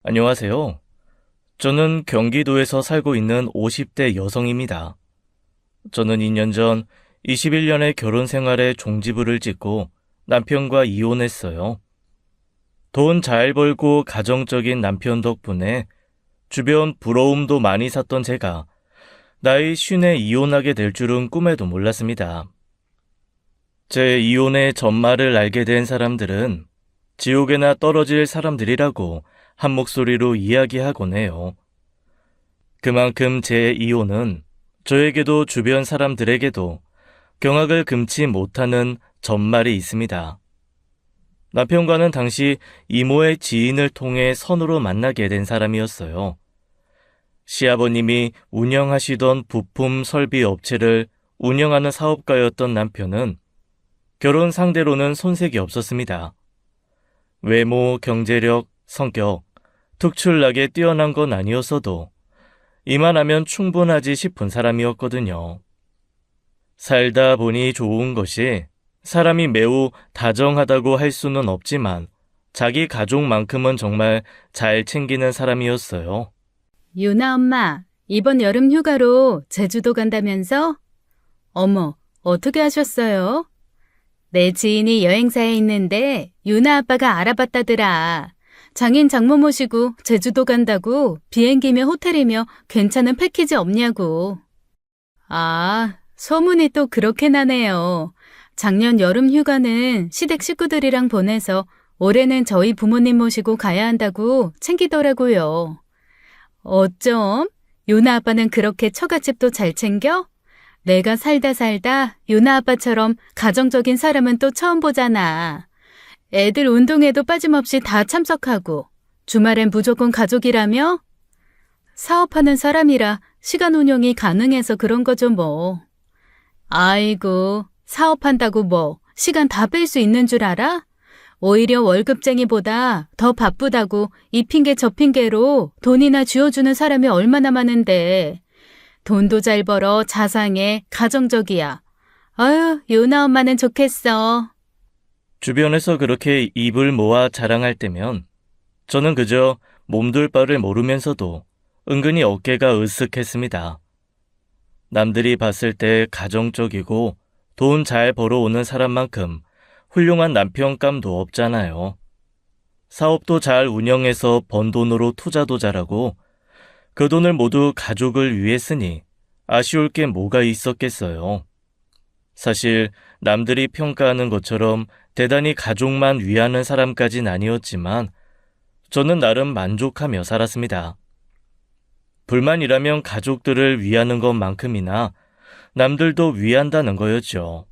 안녕하세요. 저는 경기도에서 살고 있는 50대 여성입니다. 저는 2년 전 21년의 결혼 생활에 종지부를 찍고 남편과 이혼했어요. 돈 잘 벌고 가정적인 남편 덕분에 주변 부러움도 많이 샀던 제가 나이 50에 이혼하게 될 줄은 꿈에도 몰랐습니다. 제 이혼의 전말을 알게 된 사람들은 지옥에나 떨어질 사람들이라고 한 목소리로 이야기하곤 해요. 그만큼 제 이혼은 저에게도 주변 사람들에게도 경악을 금치 못하는 전말이 있습니다. 남편과는 당시 이모의 지인을 통해 선으로 만나게 된 사람이었어요. 시아버님이 운영하시던 부품 설비 업체를 운영하는 사업가였던 남편은 결혼 상대로는 손색이 없었습니다. 외모, 경제력, 성격, 특출나게 뛰어난 건 아니었어도 이만하면 충분하지 싶은 사람이었거든요. 살다 보니 좋은 것이 사람이 매우 다정하다고 할 수는 없지만 자기 가족만큼은 정말 잘 챙기는 사람이었어요. 유나 엄마, 이번 여름 휴가로 제주도 간다면서? 어머, 어떻게 하셨어요? 내 지인이 여행사에 있는데 유나 아빠가 알아봤다더라. 장인 장모 모시고 제주도 간다고 비행기며 호텔이며 괜찮은 패키지 없냐고. 아, 소문이 또 그렇게 나네요. 작년 여름 휴가는 시댁 식구들이랑 보내서 올해는 저희 부모님 모시고 가야 한다고 챙기더라고요. 어쩜? 유나 아빠는 그렇게 처갓집도 잘 챙겨? 내가 살다 유나 아빠처럼 가정적인 사람은 또 처음 보잖아. 애들 운동회도 빠짐없이 다 참석하고 주말엔 무조건 가족이라며? 사업하는 사람이라 시간 운용이 가능해서 그런 거죠 뭐. 아이고, 사업한다고 뭐 시간 다 뺄 수 있는 줄 알아? 오히려 월급쟁이보다 더 바쁘다고 이 핑계 저 핑계로 돈이나 쥐어주는 사람이 얼마나 많은데. 돈도 잘 벌어 자상해 가정적이야. 아유, 유나 엄마는 좋겠어. 주변에서 그렇게 입을 모아 자랑할 때면 저는 그저 몸둘 바를 모르면서도 은근히 어깨가 으쓱했습니다. 남들이 봤을 때 가정적이고 돈 잘 벌어오는 사람만큼 훌륭한 남편감도 없잖아요. 사업도 잘 운영해서 번 돈으로 투자도 잘하고 그 돈을 모두 가족을 위해 쓰니 아쉬울 게 뭐가 있었겠어요. 사실 남들이 평가하는 것처럼 대단히 가족만 위하는 사람까진 아니었지만 저는 나름 만족하며 살았습니다. 불만이라면 가족들을 위하는 것만큼이나 남들도 위한다는 거였죠.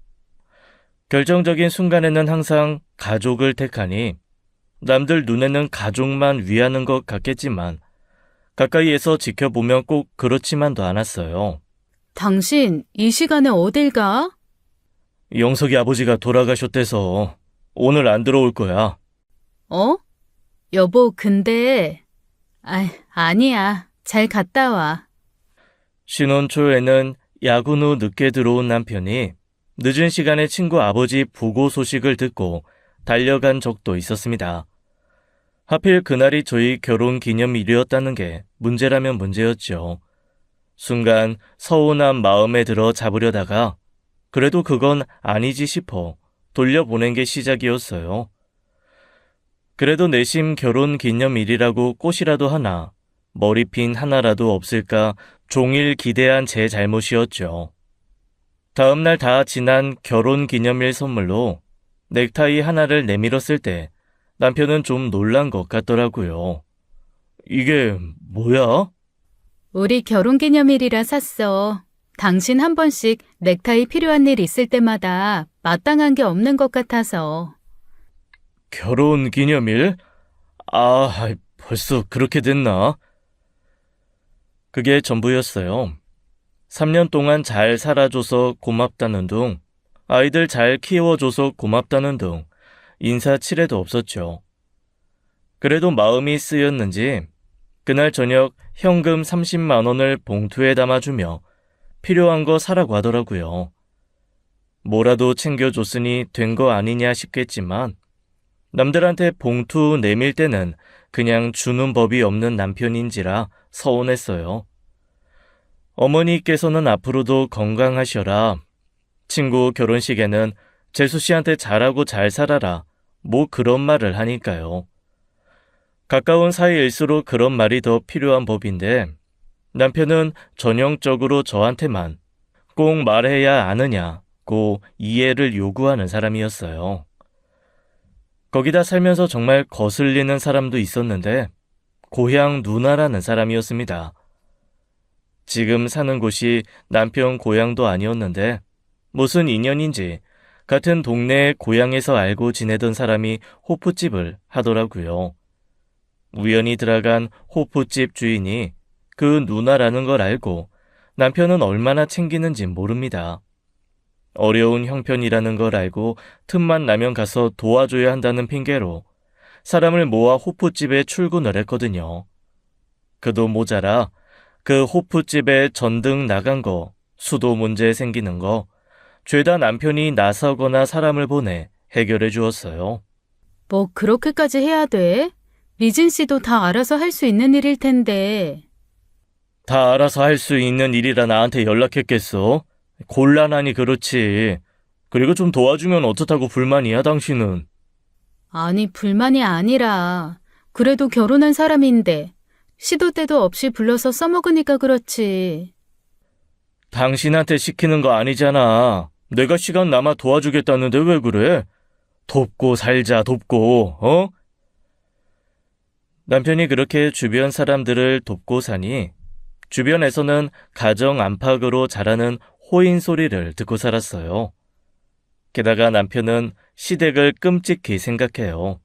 결정적인 순간에는 항상 가족을 택하니 남들 눈에는 가족만 위하는 것 같겠지만 가까이에서 지켜보면 꼭 그렇지만도 않았어요. 당신 이 시간에 어딜 가? 영석이 아버지가 돌아가셨대서 오늘 안 들어올 거야. 어? 여보, 근데... 아니야. 잘 갔다 와. 신혼 초에는 야근 후 늦게 들어온 남편이 늦은 시간에 친구 아버지 부고 소식을 듣고 달려간 적도 있었습니다. 하필 그날이 저희 결혼 기념일이었다는 게 문제라면 문제였죠. 순간 서운한 마음에 들어 잡으려다가 그래도 그건 아니지 싶어 돌려보낸 게 시작이었어요. 그래도 내심 결혼 기념일이라고 꽃이라도 하나, 머리핀 하나라도 없을까 종일 기대한 제 잘못이었죠. 다음날 다 지난 결혼 기념일 선물로 넥타이 하나를 내밀었을 때 남편은 좀 놀란 것 같더라고요. 이게 뭐야? 우리 결혼기념일이라 샀어. 당신 한 번씩 넥타이 필요한 일 있을 때마다 마땅한 게 없는 것 같아서. 결혼 기념일? 벌써 그렇게 됐나? 그게 전부였어요. 3년 동안 잘 살아줘서 고맙다는 둥, 아이들 잘 키워줘서 고맙다는 둥, 인사치레도 없었죠. 그래도 마음이 쓰였는지 그날 저녁 현금 30만 원을 봉투에 담아주며 필요한 거 사라고 하더라고요. 뭐라도 챙겨줬으니 된 거 아니냐 싶겠지만 남들한테 봉투 내밀 때는 그냥 주는 법이 없는 남편인지라 서운했어요. 어머니께서는 앞으로도 건강하셔라. 친구 결혼식에는 재수 씨한테 잘하고 잘 살아라. 뭐 그런 말을 하니까요. 가까운 사이일수록 그런 말이 더 필요한 법인데 남편은 전형적으로 저한테만 꼭 말해야 아느냐고 이해를 요구하는 사람이었어요. 거기다 살면서 정말 거슬리는 사람도 있었는데 고향 누나라는 사람이었습니다. 지금 사는 곳이 남편 고향도 아니었는데 무슨 인연인지 같은 동네 고향에서 알고 지내던 사람이 호프집을 하더라고요. 우연히 들어간 호프집 주인이 그 누나라는 걸 알고 남편은 얼마나 챙기는지 모릅니다. 어려운 형편이라는 걸 알고 틈만 나면 가서 도와줘야 한다는 핑계로 사람을 모아 호프집에 출근을 했거든요. 그도 모자라 그 호프집에 전등 나간 거, 수도 문제 생기는 거 죄다 남편이 나서거나 사람을 보내 해결해 주었어요. 뭐 그렇게까지 해야 돼? 미진 씨도 다 알아서 할 수 있는 일일 텐데. 다 알아서 할 수 있는 일이라 나한테 연락했겠어? 곤란하니 그렇지. 그리고 좀 도와주면 어떻다고 불만이야, 당신은? 아니, 불만이 아니라 그래도 결혼한 사람인데 시도 때도 없이 불러서 써먹으니까 그렇지. 당신한테 시키는 거 아니잖아. 내가 시간 남아 도와주겠다는데 왜 그래? 돕고 살자, 돕고, 어? 남편이 그렇게 주변 사람들을 돕고 사니 주변에서는 가정 안팎으로 자라는 호인 소리를 듣고 살았어요. 게다가 남편은 시댁을 끔찍히 생각해요.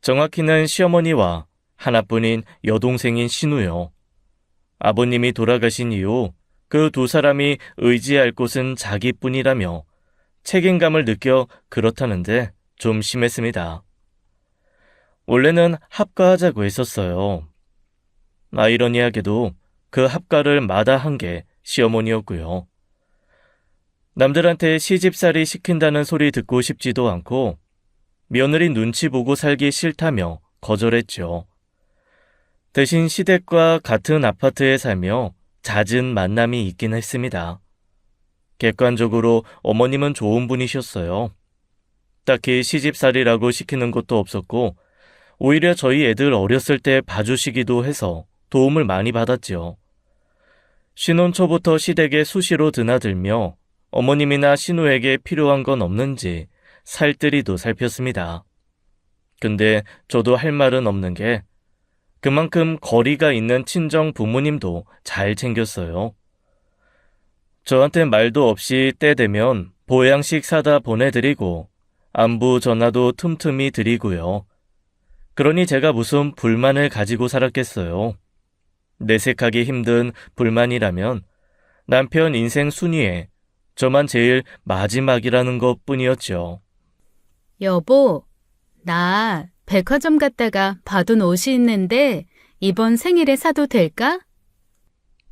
정확히는 시어머니와 하나뿐인 여동생인 신우요. 아버님이 돌아가신 이후 그 두 사람이 의지할 곳은 자기뿐이라며 책임감을 느껴 그렇다는데 좀 심했습니다. 원래는 합가하자고 했었어요. 아이러니하게도 그 합가를 마다한 게 시어머니였고요. 남들한테 시집살이 시킨다는 소리 듣고 싶지도 않고 며느리 눈치 보고 살기 싫다며 거절했죠. 대신 시댁과 같은 아파트에 살며 잦은 만남이 있긴 했습니다. 객관적으로 어머님은 좋은 분이셨어요. 딱히 시집살이라고 시키는 것도 없었고 오히려 저희 애들 어렸을 때 봐주시기도 해서 도움을 많이 받았죠. 신혼 초부터 시댁에 수시로 드나들며 어머님이나 신우에게 필요한 건 없는지 살뜰히도 살폈습니다. 근데 저도 할 말은 없는 게 그만큼 거리가 있는 친정 부모님도 잘 챙겼어요. 저한테 말도 없이 때 되면 보양식 사다 보내드리고 안부 전화도 틈틈이 드리고요. 그러니 제가 무슨 불만을 가지고 살았겠어요. 내색하기 힘든 불만이라면 남편 인생 순위에 저만 제일 마지막이라는 것뿐이었죠. 여보, 나 백화점 갔다가 봐둔 옷이 있는데 이번 생일에 사도 될까?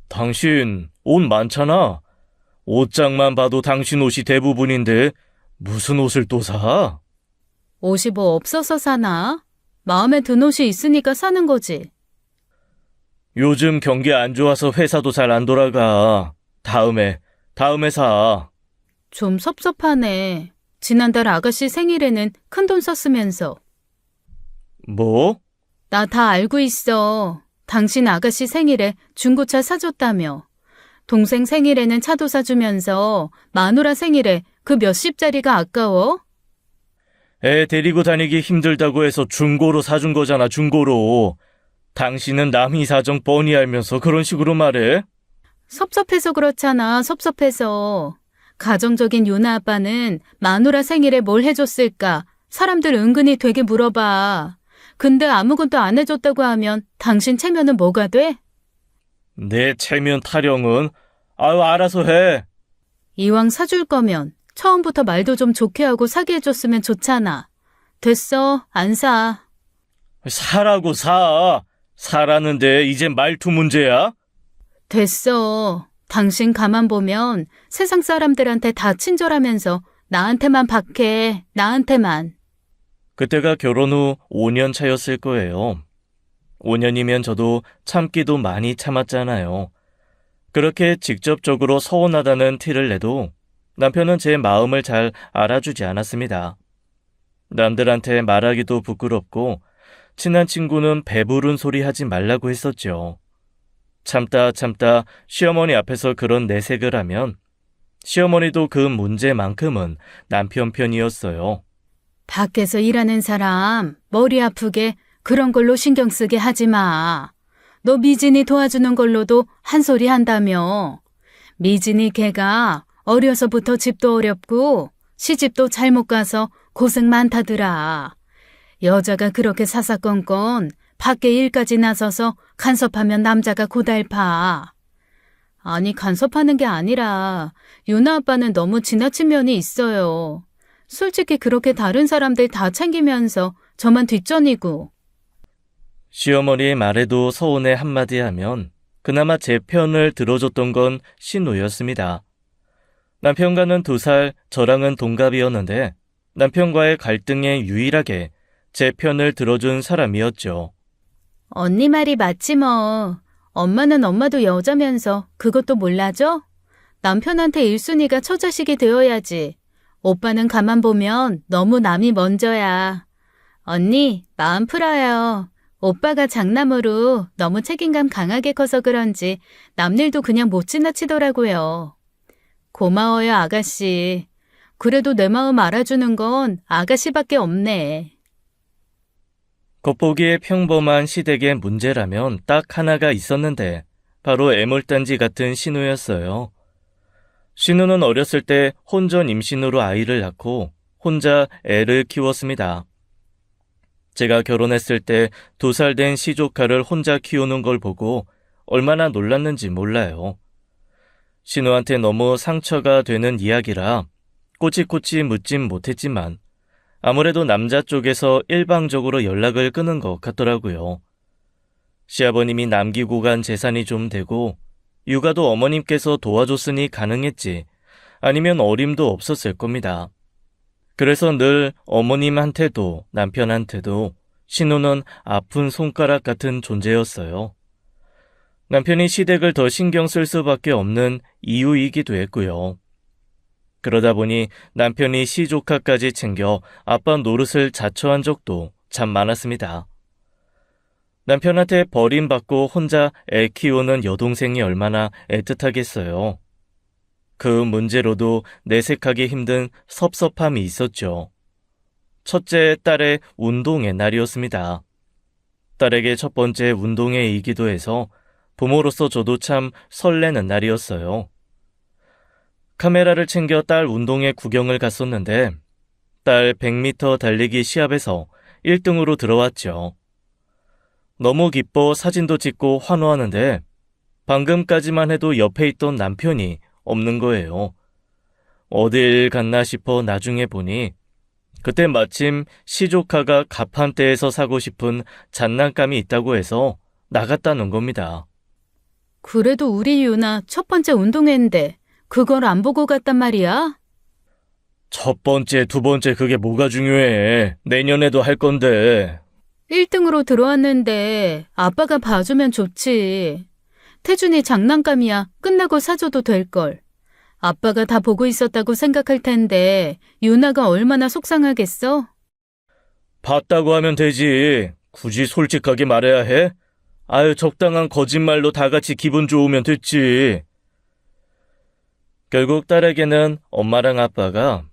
당신 옷 많잖아. 옷장만 봐도 당신 옷이 대부분인데 무슨 옷을 또 사? 옷이 뭐 없어서 사나? 마음에 든 옷이 있으니까 사는 거지. 요즘 경기 안 좋아서 회사도 잘 안 돌아가. 다음에 사. 좀 섭섭하네. 지난달 아가씨 생일에는 큰돈 썼으면서. 뭐? 나 다 알고 있어. 당신 아가씨 생일에 중고차 사줬다며. 동생 생일에는 차도 사주면서 마누라 생일에 그 몇십짜리가 아까워? 애 데리고 다니기 힘들다고 해서 중고로 사준 거잖아, 중고로. 당신은 남이 사정 뻔히 알면서 그런 식으로 말해? 섭섭해서 그렇잖아, 섭섭해서. 가정적인 유나 아빠는 마누라 생일에 뭘 해줬을까? 사람들 은근히 되게 물어봐. 근데 아무것도 안 해줬다고 하면 당신 체면은 뭐가 돼? 내 체면 타령은? 아유, 알아서 해. 이왕 사줄 거면 처음부터 말도 좀 좋게 하고 사게 해줬으면 좋잖아. 됐어, 안 사. 사라고 사. 사라는데 이젠 말투 문제야? 됐어. 당신 가만 보면 세상 사람들한테 다 친절하면서 나한테만 박해, 나한테만. 그때가 결혼 후 5년 차였을 거예요. 5년이면 저도 참기도 많이 참았잖아요. 그렇게 직접적으로 서운하다는 티를 내도 남편은 제 마음을 잘 알아주지 않았습니다. 남들한테 말하기도 부끄럽고 친한 친구는 배부른 소리 하지 말라고 했었죠. 참다 시어머니 앞에서 그런 내색을 하면 시어머니도 그 문제만큼은 남편 편이었어요. 밖에서 일하는 사람 머리 아프게 그런 걸로 신경 쓰게 하지 마. 너 미진이 도와주는 걸로도 한 소리 한다며. 미진이 걔가 어려서부터 집도 어렵고 시집도 잘못 가서 고생 많다더라. 여자가 그렇게 사사건건 밖에 일까지 나서서 간섭하면 남자가 고달파. 아니, 간섭하는 게 아니라 유나 아빠는 너무 지나친 면이 있어요. 솔직히 그렇게 다른 사람들 다 챙기면서 저만 뒷전이고. 시어머니의 말에도 서운해 한마디 하면 그나마 제 편을 들어줬던 건 신우였습니다. 남편과는 2살, 저랑은 동갑이었는데 남편과의 갈등에 유일하게 제 편을 들어준 사람이었죠. 언니 말이 맞지 뭐. 엄마는 엄마도 여자면서 그것도 몰라줘? 남편한테 1순위가 처자식이 되어야지. 오빠는 가만 보면 너무 남이 먼저야. 언니, 마음 풀어요. 오빠가 장남으로 너무 책임감 강하게 커서 그런지 남일도 그냥 못 지나치더라고요. 고마워요, 아가씨. 그래도 내 마음 알아주는 건 아가씨밖에 없네. 겉보기에 평범한 시댁의 문제라면 딱 하나가 있었는데 바로 애물단지 같은 신우였어요. 신우는 어렸을 때 혼전 임신으로 아이를 낳고 혼자 애를 키웠습니다. 제가 결혼했을 때 2살 된 시조카를 혼자 키우는 걸 보고 얼마나 놀랐는지 몰라요. 신우한테 너무 상처가 되는 이야기라 꼬치꼬치 묻진 못했지만 아무래도 남자 쪽에서 일방적으로 연락을 끊은 것 같더라고요. 시아버님이 남기고 간 재산이 좀 되고 육아도 어머님께서 도와줬으니 가능했지 아니면 어림도 없었을 겁니다. 그래서 늘 어머님한테도 남편한테도 신우는 아픈 손가락 같은 존재였어요. 남편이 시댁을 더 신경 쓸 수밖에 없는 이유이기도 했고요. 그러다 보니 남편이 시조카까지 챙겨 아빠 노릇을 자처한 적도 참 많았습니다. 남편한테 버림받고 혼자 애 키우는 여동생이 얼마나 애틋하겠어요. 그 문제로도 내색하기 힘든 섭섭함이 있었죠. 첫째 딸의 운동의 날이었습니다. 딸에게 첫 번째 운동회이기도 해서 부모로서 저도 참 설레는 날이었어요. 카메라를 챙겨 딸 운동회 구경을 갔었는데 딸 100m 달리기 시합에서 1등으로 들어왔죠. 너무 기뻐 사진도 찍고 환호하는데 방금까지만 해도 옆에 있던 남편이 없는 거예요. 어딜 갔나 싶어 나중에 보니 그때 마침 시조카가 가판대에서 사고 싶은 장난감이 있다고 해서 나갔다는 겁니다. 그래도 우리 유나 첫 번째 운동회인데 그걸 안 보고 갔단 말이야? 첫 번째, 두 번째 그게 뭐가 중요해. 내년에도 할 건데. 1등으로 들어왔는데 아빠가 봐주면 좋지. 태준이 장난감이야 끝나고 사줘도 될걸. 아빠가 다 보고 있었다고 생각할 텐데 유나가 얼마나 속상하겠어? 봤다고 하면 되지. 굳이 솔직하게 말해야 해? 아유, 적당한 거짓말로 다 같이 기분 좋으면 됐지. 결국 딸에게는 엄마랑 아빠가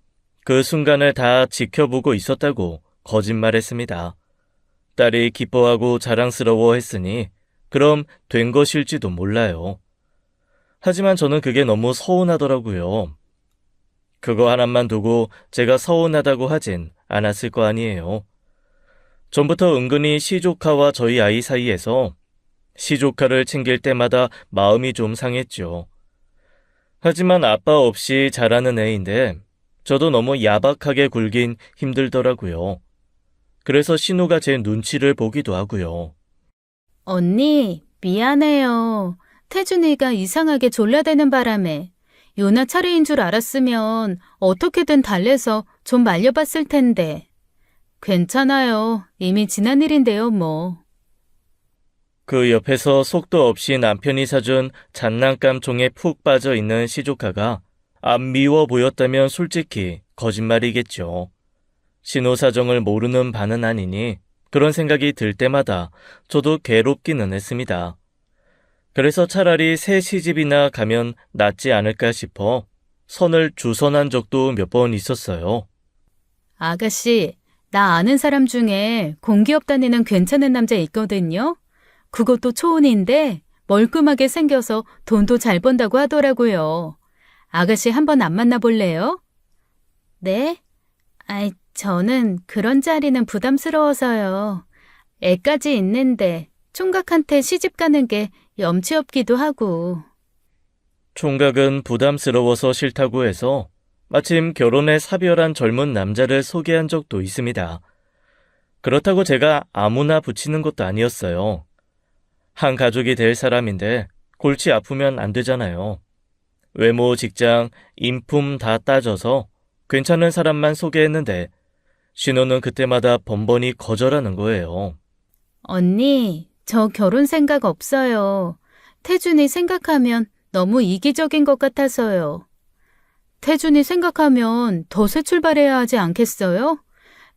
그 순간을 다 지켜보고 있었다고 거짓말했습니다. 딸이 기뻐하고 자랑스러워했으니 그럼 된 것일지도 몰라요. 하지만 저는 그게 너무 서운하더라고요. 그거 하나만 두고 제가 서운하다고 하진 않았을 거 아니에요. 전부터 은근히 시조카와 저희 아이 사이에서 시조카를 챙길 때마다 마음이 좀 상했죠. 하지만 아빠 없이 자라는 애인데 저도 너무 야박하게 굴긴 힘들더라고요. 그래서 신우가 제 눈치를 보기도 하고요. 언니, 미안해요. 태준이가 이상하게 졸라대는 바람에 유나 차례인 줄 알았으면 어떻게든 달래서 좀 말려봤을 텐데. 괜찮아요. 이미 지난 일인데요, 뭐. 그 옆에서 속도 없이 남편이 사준 장난감 종에 푹 빠져 있는 시조카가 안 미워 보였다면 솔직히 거짓말이겠죠. 신호 사정을 모르는 바는 아니니 그런 생각이 들 때마다 저도 괴롭기는 했습니다. 그래서 차라리 새 시집이나 가면 낫지 않을까 싶어 선을 주선한 적도 몇 번 있었어요. 아가씨, 나 아는 사람 중에 공기업 다니는 괜찮은 남자 있거든요. 그것도 초혼인데 멀끔하게 생겨서 돈도 잘 번다고 하더라고요. 아가씨 한번 안 만나볼래요? 네? 아이, 저는 그런 자리는 부담스러워서요. 애까지 있는데 총각한테 시집 가는 게 염치 없기도 하고. 총각은 부담스러워서 싫다고 해서 마침 결혼에 사별한 젊은 남자를 소개한 적도 있습니다. 그렇다고 제가 아무나 붙이는 것도 아니었어요. 한 가족이 될 사람인데 골치 아프면 안 되잖아요. 외모, 직장, 인품 다 따져서 괜찮은 사람만 소개했는데 신호는 그때마다 번번이 거절하는 거예요. 언니, 저 결혼 생각 없어요. 태준이 생각하면 너무 이기적인 것 같아서요. 태준이 생각하면 더 새 출발해야 하지 않겠어요?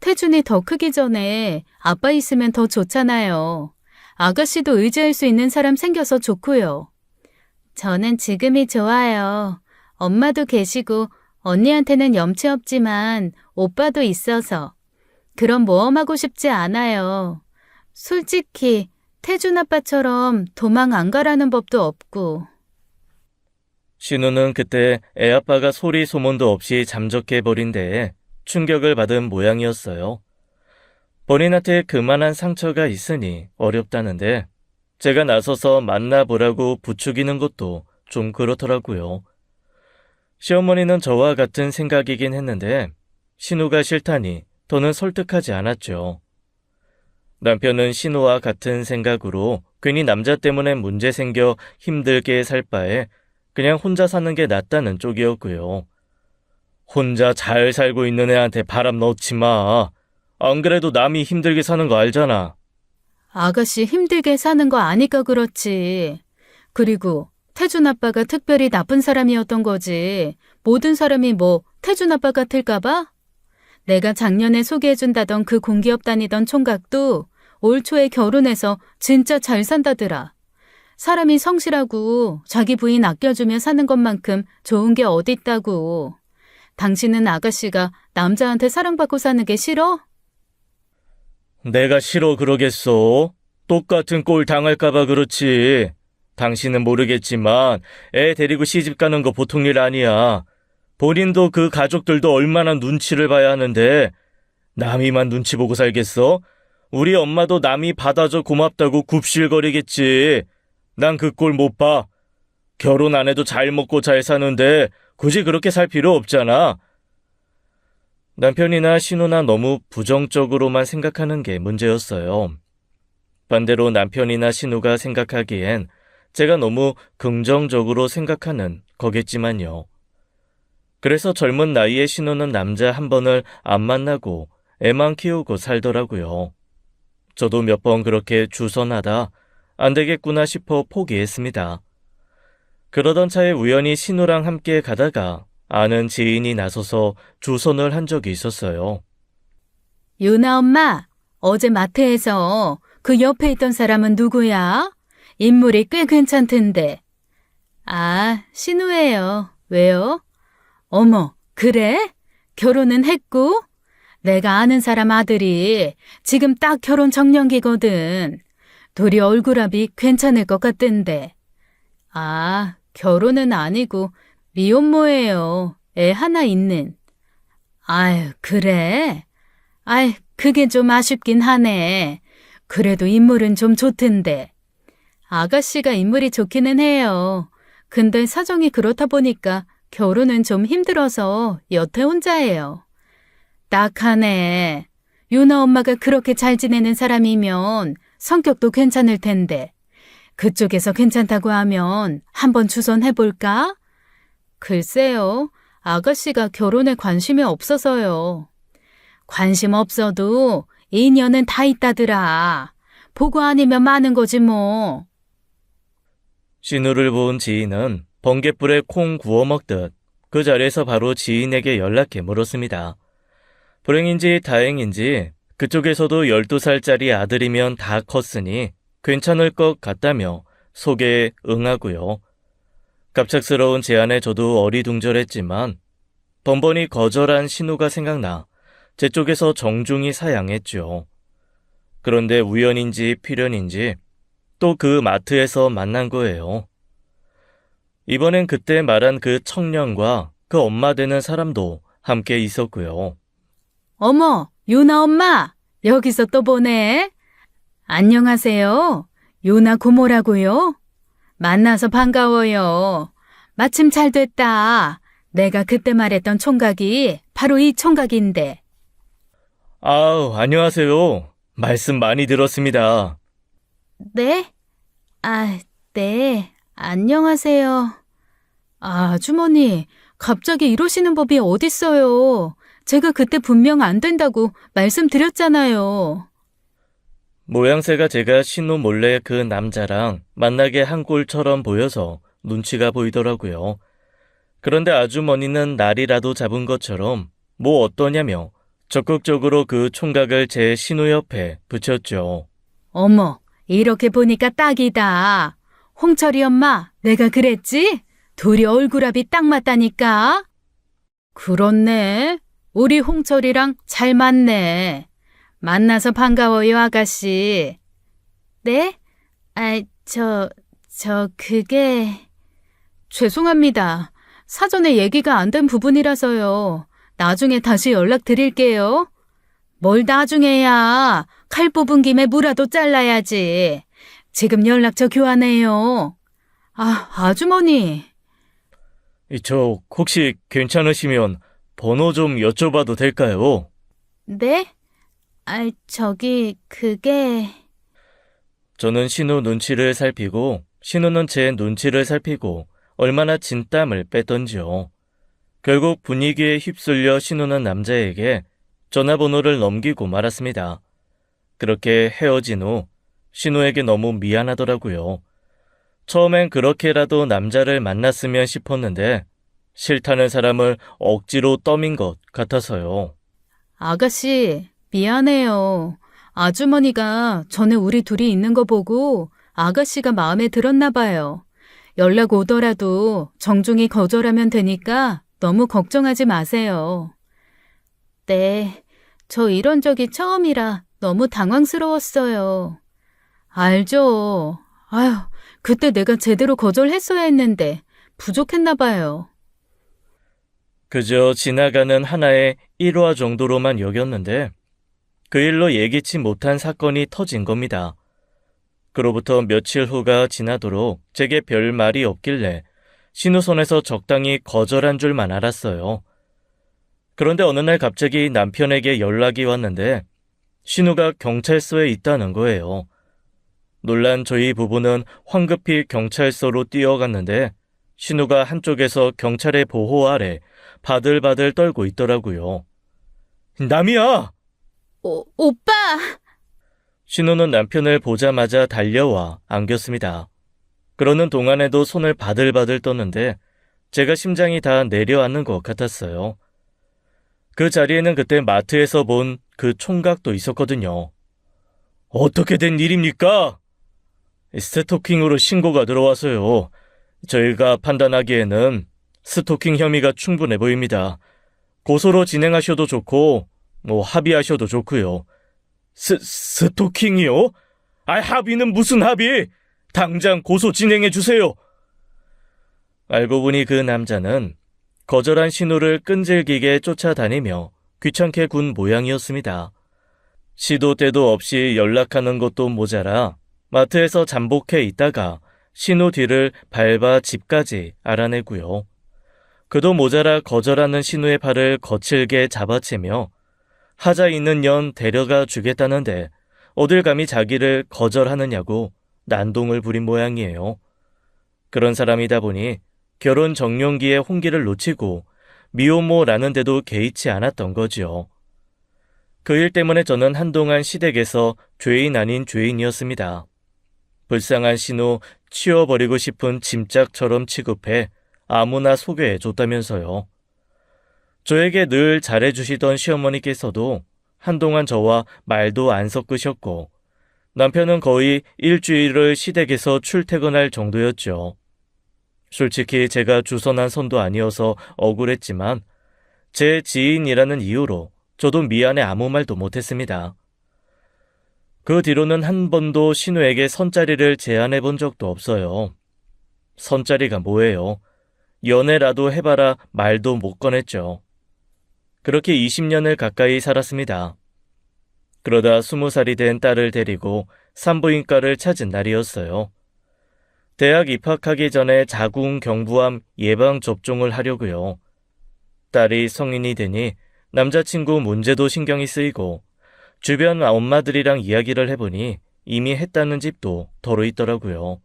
태준이 더 크기 전에 아빠 있으면 더 좋잖아요. 아가씨도 의지할 수 있는 사람 생겨서 좋고요. 저는 지금이 좋아요. 엄마도 계시고 언니한테는 염치 없지만 오빠도 있어서. 그럼 모험하고 싶지 않아요. 솔직히 태준 아빠처럼 도망 안 가라는 법도 없고. 신우는 그때 애아빠가 소리 소문도 없이 잠적해버린 데에 충격을 받은 모양이었어요. 본인한테 그만한 상처가 있으니 어렵다는데 제가 나서서 만나보라고 부추기는 것도 좀 그렇더라고요. 시어머니는 저와 같은 생각이긴 했는데 신우가 싫다니 더는 설득하지 않았죠. 남편은 신우와 같은 생각으로 괜히 남자 때문에 문제 생겨 힘들게 살 바에 그냥 혼자 사는 게 낫다는 쪽이었고요. 혼자 잘 살고 있는 애한테 바람 넣지 마. 안 그래도 남이 힘들게 사는 거 알잖아. 아가씨 힘들게 사는 거 아니까 그렇지. 그리고 태준 아빠가 특별히 나쁜 사람이었던 거지. 모든 사람이 뭐 태준 아빠 같을까 봐? 내가 작년에 소개해준다던 그 공기업 다니던 총각도 올 초에 결혼해서 진짜 잘 산다더라. 사람이 성실하고 자기 부인 아껴주며 사는 것만큼 좋은 게 어딨다고. 당신은 아가씨가 남자한테 사랑받고 사는 게 싫어? 내가 싫어 그러겠어. 똑같은 꼴 당할까봐 그렇지. 당신은 모르겠지만 애 데리고 시집 가는 거 보통 일 아니야. 본인도 그 가족들도 얼마나 눈치를 봐야 하는데 남이만 눈치 보고 살겠어? 우리 엄마도 남이 받아줘 고맙다고 굽실거리겠지. 난 그 꼴 못 봐. 결혼 안 해도 잘 먹고 잘 사는데 굳이 그렇게 살 필요 없잖아. 남편이나 신우나 너무 부정적으로만 생각하는 게 문제였어요. 반대로 남편이나 신우가 생각하기엔 제가 너무 긍정적으로 생각하는 거겠지만요. 그래서 젊은 나이에 신우는 남자 한 번을 안 만나고 애만 키우고 살더라고요. 저도 몇 번 그렇게 주선하다 안 되겠구나 싶어 포기했습니다. 그러던 차에 우연히 신우랑 함께 가다가 아는 지인이 나서서 주선을 한 적이 있었어요. 유나 엄마, 어제 마트에서 그 옆에 있던 사람은 누구야? 인물이 꽤 괜찮던데. 아, 신우예요. 왜요? 어머, 그래? 결혼은 했고? 내가 아는 사람 아들이 지금 딱 결혼 정년기거든. 둘이 얼굴합이 괜찮을 것 같던데. 아, 결혼은 아니고 미혼모예요. 애 하나 있는. 아유, 그래? 아이, 그게 좀 아쉽긴 하네. 그래도 인물은 좀 좋던데. 아가씨가 인물이 좋기는 해요. 근데 사정이 그렇다 보니까 결혼은 좀 힘들어서 여태 혼자예요. 딱하네. 유나 엄마가 그렇게 잘 지내는 사람이면 성격도 괜찮을 텐데. 그쪽에서 괜찮다고 하면 한번 주선해볼까? 글쎄요. 아가씨가 결혼에 관심이 없어서요. 관심 없어도 인연은 다 있다더라. 보고 아니면 마는 거지 뭐. 신우를 본 지인은 번갯불에 콩 구워 먹듯 그 자리에서 바로 지인에게 연락해 물었습니다. 불행인지 다행인지 그쪽에서도 12살짜리 아들이면 다 컸으니 괜찮을 것 같다며 소개에 응하고요. 갑작스러운 제안에 저도 어리둥절했지만 번번이 거절한 신우가 생각나 제 쪽에서 정중히 사양했죠. 그런데 우연인지 필연인지 또 그 마트에서 만난 거예요. 이번엔 그때 말한 그 청년과 그 엄마 되는 사람도 함께 있었고요. 어머, 유나 엄마, 여기서 또 보네. 안녕하세요. 유나 고모라고요. 만나서 반가워요. 마침 잘 됐다. 내가 그때 말했던 총각이 바로 이 총각인데. 아우, 안녕하세요. 말씀 많이 들었습니다. 네? 아, 네. 안녕하세요. 아주머니, 갑자기 이러시는 법이 어딨어요. 제가 그때 분명 안 된다고 말씀드렸잖아요. 모양새가 제가 신우 몰래 그 남자랑 만나게 한 꼴처럼 보여서 눈치가 보이더라고요. 그런데 아주머니는 날이라도 잡은 것처럼 뭐 어떠냐며 적극적으로 그 총각을 제 신우 옆에 붙였죠. 어머, 이렇게 보니까 딱이다. 홍철이 엄마, 내가 그랬지? 둘이 얼굴합이 딱 맞다니까. 그렇네. 우리 홍철이랑 잘 맞네. 만나서 반가워요, 아가씨. 네? 그게... 죄송합니다. 사전에 얘기가 안 된 부분이라서요. 나중에 다시 연락드릴게요. 뭘 나중에야. 칼 뽑은 김에 무라도 잘라야지. 지금 연락처 교환해요. 아주머니. 저 혹시 괜찮으시면 번호 좀 여쭤봐도 될까요? 네? 그게... 저는 신우 눈치를 살피고 신우는 제 눈치를 살피고 얼마나 진땀을 뺐던지요. 결국 분위기에 휩쓸려 신우는 남자에게 전화번호를 넘기고 말았습니다. 그렇게 헤어진 후 신우에게 너무 미안하더라고요. 처음엔 그렇게라도 남자를 만났으면 싶었는데 싫다는 사람을 억지로 떠민 것 같아서요. 아가씨, 미안해요. 아주머니가 전에 우리 둘이 있는 거 보고 아가씨가 마음에 들었나 봐요. 연락 오더라도 정중히 거절하면 되니까 너무 걱정하지 마세요. 네, 저 이런 적이 처음이라 너무 당황스러웠어요. 알죠. 아휴, 그때 내가 제대로 거절했어야 했는데 부족했나 봐요. 그저 지나가는 하나의 일화 정도로만 여겼는데 그 일로 예기치 못한 사건이 터진 겁니다. 그로부터 며칠 후가 지나도록 제게 별 말이 없길래 신우 손에서 적당히 거절한 줄만 알았어요. 그런데 어느 날 갑자기 남편에게 연락이 왔는데 신우가 경찰서에 있다는 거예요. 놀란 저희 부부는 황급히 경찰서로 뛰어갔는데 신우가 한쪽에서 경찰의 보호 아래 바들바들 떨고 있더라고요. 남이야! 오빠! 신우는 남편을 보자마자 달려와 안겼습니다. 그러는 동안에도 손을 바들바들 떴는데 제가 심장이 다 내려앉는 것 같았어요. 그 자리에는 그때 마트에서 본 그 총각도 있었거든요. 어떻게 된 일입니까? 스토킹으로 신고가 들어와서요. 저희가 판단하기에는 스토킹 혐의가 충분해 보입니다. 고소로 진행하셔도 좋고 합의하셔도 좋고요. 스토킹이요? 합의는 무슨 합의? 당장 고소 진행해 주세요. 알고 보니 그 남자는 거절한 신우를 끈질기게 쫓아다니며 귀찮게 군 모양이었습니다. 시도 때도 없이 연락하는 것도 모자라 마트에서 잠복해 있다가 신우 뒤를 밟아 집까지 알아내고요. 그도 모자라 거절하는 신우의 팔을 거칠게 잡아채며 하자 있는 년 데려가 주겠다는데 어딜 감히 자기를 거절하느냐고 난동을 부린 모양이에요. 그런 사람이다 보니 결혼 정년기에 홍기를 놓치고 미혼모라는 데도 개의치 않았던 거지요. 그 일 때문에 저는 한동안 시댁에서 죄인 아닌 죄인이었습니다. 불쌍한 신우 치워버리고 싶은 짐짝처럼 취급해 아무나 소개해줬다면서요. 저에게 늘 잘해주시던 시어머니께서도 한동안 저와 말도 안 섞으셨고 남편은 거의 일주일을 시댁에서 출퇴근할 정도였죠. 솔직히 제가 주선한 선도 아니어서 억울했지만 제 지인이라는 이유로 저도 미안해 아무 말도 못했습니다. 그 뒤로는 한 번도 신우에게 선자리를 제안해 본 적도 없어요. 선자리가 뭐예요? 연애라도 해봐라 말도 못 꺼냈죠. 그렇게 20년을 가까이 살았습니다. 그러다 20살이 된 딸을 데리고 산부인과를 찾은 날이었어요. 대학 입학하기 전에 자궁경부암 예방접종을 하려고요. 딸이 성인이 되니 남자친구 문제도 신경이 쓰이고 주변 엄마들이랑 이야기를 해보니 이미 했다는 집도 더러 있더라고요.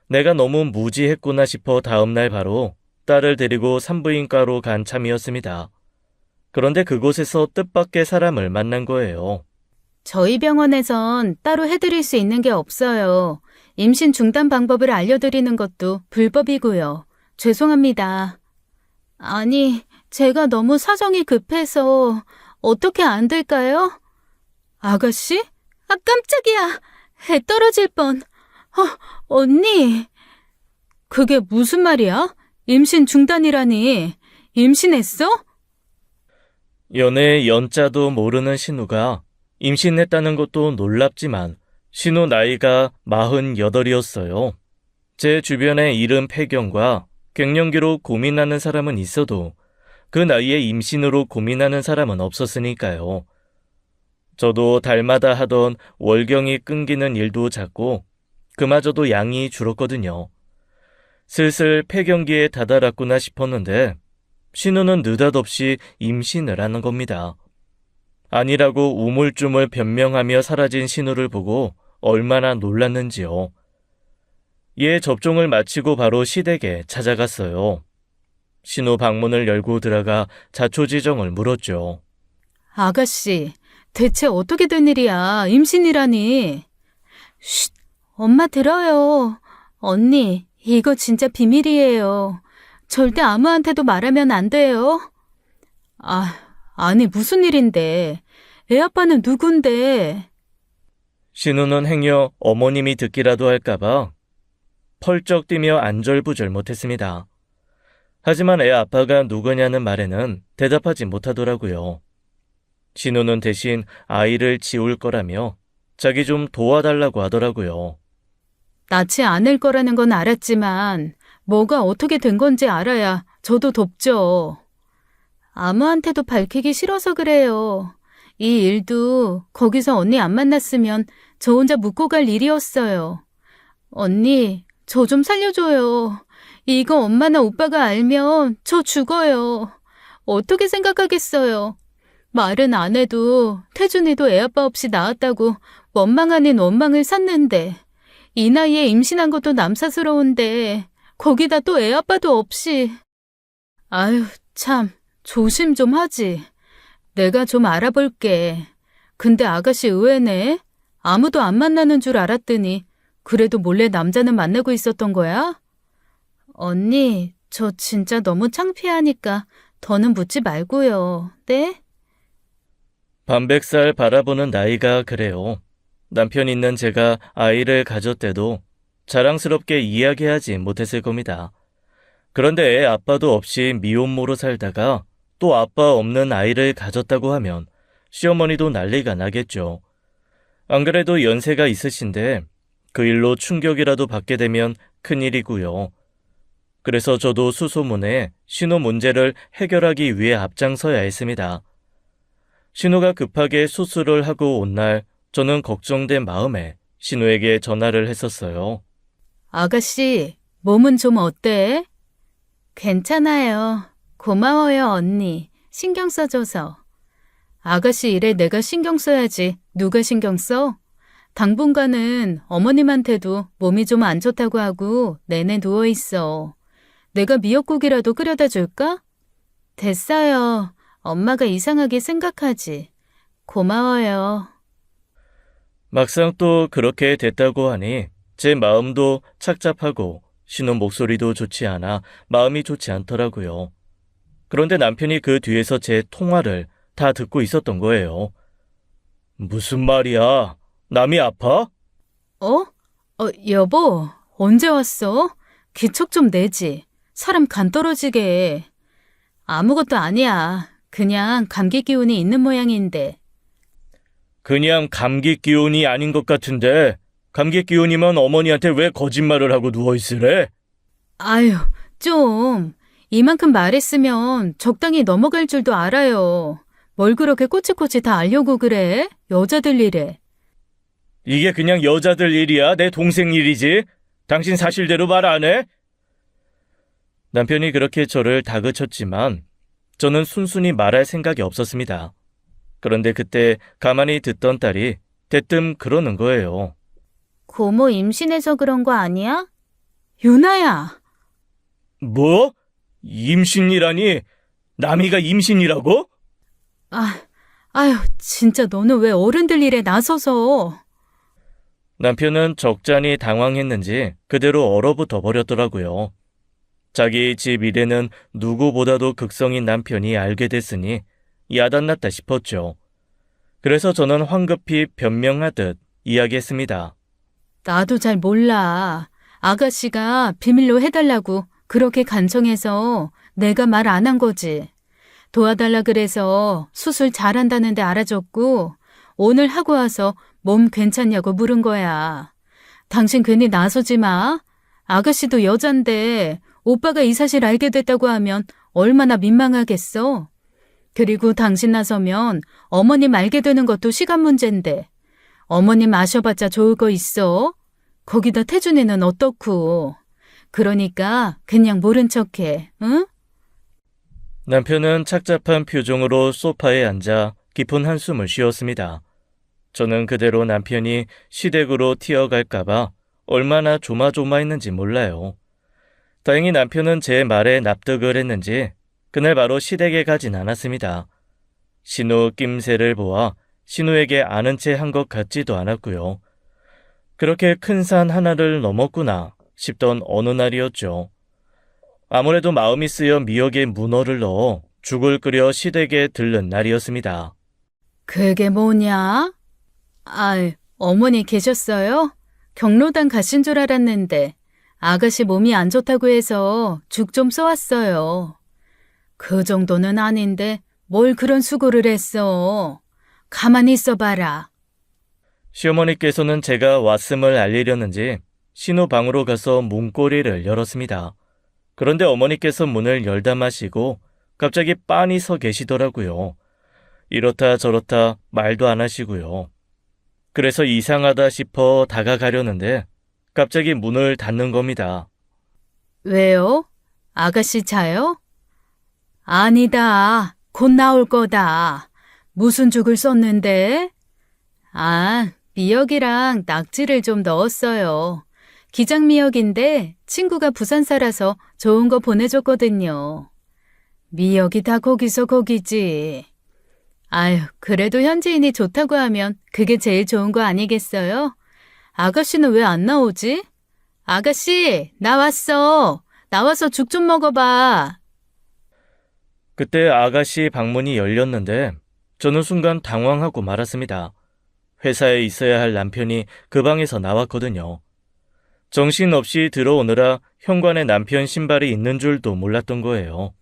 내가 너무 무지했구나 싶어 다음날 바로 딸을 데리고 산부인과로 간 참이었습니다. 그런데 그곳에서 뜻밖의 사람을 만난 거예요. 저희 병원에선 따로 해드릴 수 있는 게 없어요. 임신 중단 방법을 알려드리는 것도 불법이고요. 죄송합니다. 아니, 제가 너무 사정이 급해서 어떻게 안 될까요? 아가씨? 아, 깜짝이야. 해 떨어질 뻔. 언니. 그게 무슨 말이야? 임신 중단이라니. 임신했어? 연애의 연자도 모르는 신우가 임신했다는 것도 놀랍지만 신우 나이가 48이었어요. 제 주변에 이른 폐경과 갱년기로 고민하는 사람은 있어도 그 나이에 임신으로 고민하는 사람은 없었으니까요. 저도 달마다 하던 월경이 끊기는 일도 잦고 그마저도 양이 줄었거든요. 슬슬 폐경기에 다다랐구나 싶었는데 신우는 느닷없이 임신을 하는 겁니다. 아니라고 우물쭈물 변명하며 사라진 신우를 보고 얼마나 놀랐는지요. 얘 접종을 마치고 바로 시댁에 찾아갔어요. 신우 방문을 열고 들어가 자초지정을 물었죠. 아가씨, 대체 어떻게 된 일이야? 임신이라니. 쉿, 엄마 들어요. 언니, 이거 진짜 비밀이에요. 절대 아무한테도 말하면 안 돼요. 아니 무슨 일인데. 애 아빠는 누군데? 신우는 행여 어머님이 듣기라도 할까봐 펄쩍 뛰며 안절부절 못했습니다. 하지만 애 아빠가 누구냐는 말에는 대답하지 못하더라고요. 신우는 대신 아이를 지울 거라며 자기 좀 도와달라고 하더라고요. 낳지 않을 거라는 건 알았지만 뭐가 어떻게 된 건지 알아야 저도 돕죠. 아무한테도 밝히기 싫어서 그래요. 이 일도 거기서 언니 안 만났으면 저 혼자 묻고 갈 일이었어요. 언니, 저 좀 살려줘요. 이거 엄마나 오빠가 알면 저 죽어요. 어떻게 생각하겠어요. 말은 안 해도 태준이도 애아빠 없이 낳았다고 원망 아닌 원망을 샀는데 이 나이에 임신한 것도 남사스러운데 거기다 또 애아빠도 없이. 아유, 참 조심 좀 하지. 내가 좀 알아볼게. 근데 아가씨 의외네. 아무도 안 만나는 줄 알았더니 그래도 몰래 남자는 만나고 있었던 거야? 언니, 저 진짜 너무 창피하니까 더는 묻지 말고요. 네? 반백살 바라보는 나이가 그래요. 남편 있는 제가 아이를 가졌대도 자랑스럽게 이야기하지 못했을 겁니다. 그런데 애 아빠도 없이 미혼모로 살다가 또 아빠 없는 아이를 가졌다고 하면 시어머니도 난리가 나겠죠. 안 그래도 연세가 있으신데 그 일로 충격이라도 받게 되면 큰일이고요. 그래서 저도 수소문에 신우 문제를 해결하기 위해 앞장서야 했습니다. 신우가 급하게 수술을 하고 온 날 저는 걱정된 마음에 신우에게 전화를 했었어요. 아가씨, 몸은 좀 어때? 괜찮아요. 고마워요, 언니. 신경 써줘서. 아가씨 일에 내가 신경 써야지. 누가 신경 써? 당분간은 어머님한테도 몸이 좀 안 좋다고 하고 내내 누워있어. 내가 미역국이라도 끓여다 줄까? 됐어요. 엄마가 이상하게 생각하지. 고마워요. 막상 또 그렇게 됐다고 하니 제 마음도 착잡하고 신혼 목소리도 좋지 않아 마음이 좋지 않더라고요. 그런데 남편이 그 뒤에서 제 통화를 다 듣고 있었던 거예요. 무슨 말이야? 남이 아파? 어? 여보, 언제 왔어? 기척 좀 내지. 사람 간 떨어지게. 아무것도 아니야. 그냥 감기 기운이 있는 모양인데. 그냥 감기 기운이 아닌 것 같은데 감기 기운이면 어머니한테 왜 거짓말을 하고 누워있으래? 아유, 좀. 이만큼 말했으면 적당히 넘어갈 줄도 알아요. 뭘 그렇게 꼬치꼬치 다 알려고 그래? 여자들 일에. 이게 그냥 여자들 일이야? 내 동생 일이지? 당신 사실대로 말 안 해? 남편이 그렇게 저를 다그쳤지만 저는 순순히 말할 생각이 없었습니다. 그런데 그때 가만히 듣던 딸이 대뜸 그러는 거예요. 고모 임신해서 그런 거 아니야? 유나야. 뭐? 임신이라니? 남이가 임신이라고? 아유, 진짜 너는 왜 어른들 일에 나서서. 남편은 적잖이 당황했는지 그대로 얼어붙어 버렸더라고요. 자기 집 일에는 누구보다도 극성인 남편이 알게 됐으니 야단났다 싶었죠. 그래서 저는 황급히 변명하듯 이야기했습니다. 나도 잘 몰라. 아가씨가 비밀로 해달라고 그렇게 간청해서 내가 말 안 한 거지. 도와달라 그래서 수술 잘한다는데 알아줬고 오늘 하고 와서 몸 괜찮냐고 물은 거야. 당신 괜히 나서지 마. 아가씨도 여잔데 오빠가 이 사실 알게 됐다고 하면 얼마나 민망하겠어. 그리고 당신 나서면 어머님 알게 되는 것도 시간 문제인데 어머님 아셔봤자 좋을 거 있어. 거기다 태준이는 어떻고. 그러니까 그냥 모른 척해, 응? 남편은 착잡한 표정으로 소파에 앉아 깊은 한숨을 쉬었습니다. 저는 그대로 남편이 시댁으로 튀어갈까봐 얼마나 조마조마했는지 몰라요. 다행히 남편은 제 말에 납득을 했는지 그날 바로 시댁에 가진 않았습니다. 신우 낌새를 보아 신우에게 아는 체 한 것 같지도 않았고요. 그렇게 큰 산 하나를 넘었구나 싶던 어느 날이었죠. 아무래도 마음이 쓰여 미역에 문어를 넣어 죽을 끓여 시댁에 들른 날이었습니다. 그게 뭐냐? 어머니 계셨어요? 경로당 가신 줄 알았는데 아가씨 몸이 안 좋다고 해서 죽 좀 써왔어요. 그 정도는 아닌데 뭘 그런 수고를 했어. 가만히 있어봐라. 시어머니께서는 제가 왔음을 알리려는지 신우 방으로 가서 문고리를 열었습니다. 그런데 어머니께서 문을 열다 마시고 갑자기 빤히 서 계시더라고요. 이렇다 저렇다 말도 안 하시고요. 그래서 이상하다 싶어 다가가려는데 갑자기 문을 닫는 겁니다. 왜요? 아가씨 자요? 아니다. 곧 나올 거다. 무슨 죽을 썼는데? 미역이랑 낙지를 좀 넣었어요. 기장미역인데 친구가 부산 살아서 좋은 거 보내줬거든요. 미역이 다 거기서 거기지. 그래도 현지인이 좋다고 하면 그게 제일 좋은 거 아니겠어요? 아가씨는 왜 안 나오지? 아가씨, 나 왔어. 나와서 죽 좀 먹어봐. 그때 아가씨 방문이 열렸는데 저는 순간 당황하고 말았습니다. 회사에 있어야 할 남편이 그 방에서 나왔거든요. 정신없이 들어오느라 현관에 남편 신발이 있는 줄도 몰랐던 거예요.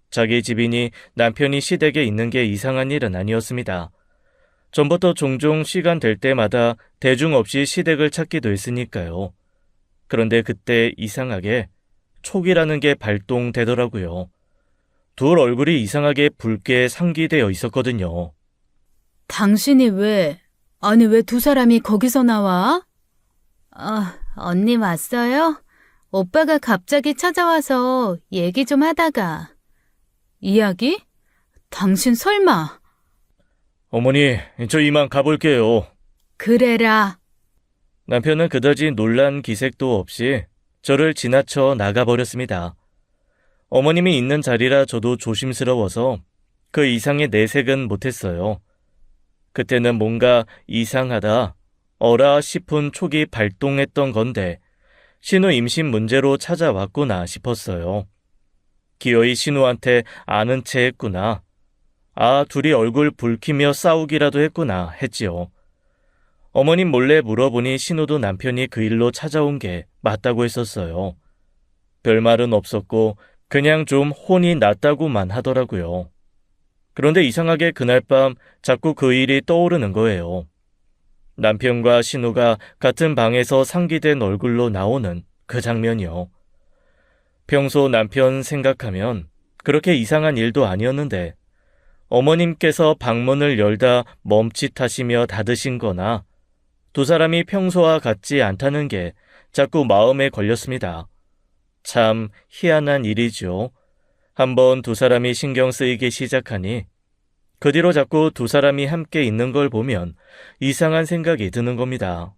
자기 집이니 남편이 시댁에 있는 게 이상한 일은 아니었습니다. 전부터 종종 시간 될 때마다 대중 없이 시댁을 찾기도 했으니까요. 그런데 그때 이상하게 촉이라는 게 발동되더라고요. 둘 얼굴이 이상하게 붉게 상기되어 있었거든요. 당신이 왜 두 사람이 거기서 나와? 언니 왔어요? 오빠가 갑자기 찾아와서 얘기 좀 하다가. 이야기? 당신 설마. 어머니, 저 이만 가볼게요. 그래라. 남편은 그다지 놀란 기색도 없이 저를 지나쳐 나가버렸습니다. 어머님이 있는 자리라 저도 조심스러워서 그 이상의 내색은 못했어요. 그때는 뭔가 이상하다, 어라 싶은 촉이 발동했던 건데 신우 임신 문제로 찾아왔구나 싶었어요. 기어이 신우한테 아는 체 했구나. 아, 둘이 얼굴 붉히며 싸우기라도 했구나 했지요. 어머님 몰래 물어보니 신우도 남편이 그 일로 찾아온 게 맞다고 했었어요. 별말은 없었고 그냥 좀 혼이 났다고만 하더라고요. 그런데 이상하게 그날 밤 자꾸 그 일이 떠오르는 거예요. 남편과 신우가 같은 방에서 상기된 얼굴로 나오는 그 장면이요. 평소 남편 생각하면 그렇게 이상한 일도 아니었는데 어머님께서 방문을 열다 멈칫하시며 닫으신 거나 두 사람이 평소와 같지 않다는 게 자꾸 마음에 걸렸습니다. 참 희한한 일이죠. 한번 두 사람이 신경 쓰이기 시작하니 그 뒤로 자꾸 두 사람이 함께 있는 걸 보면 이상한 생각이 드는 겁니다.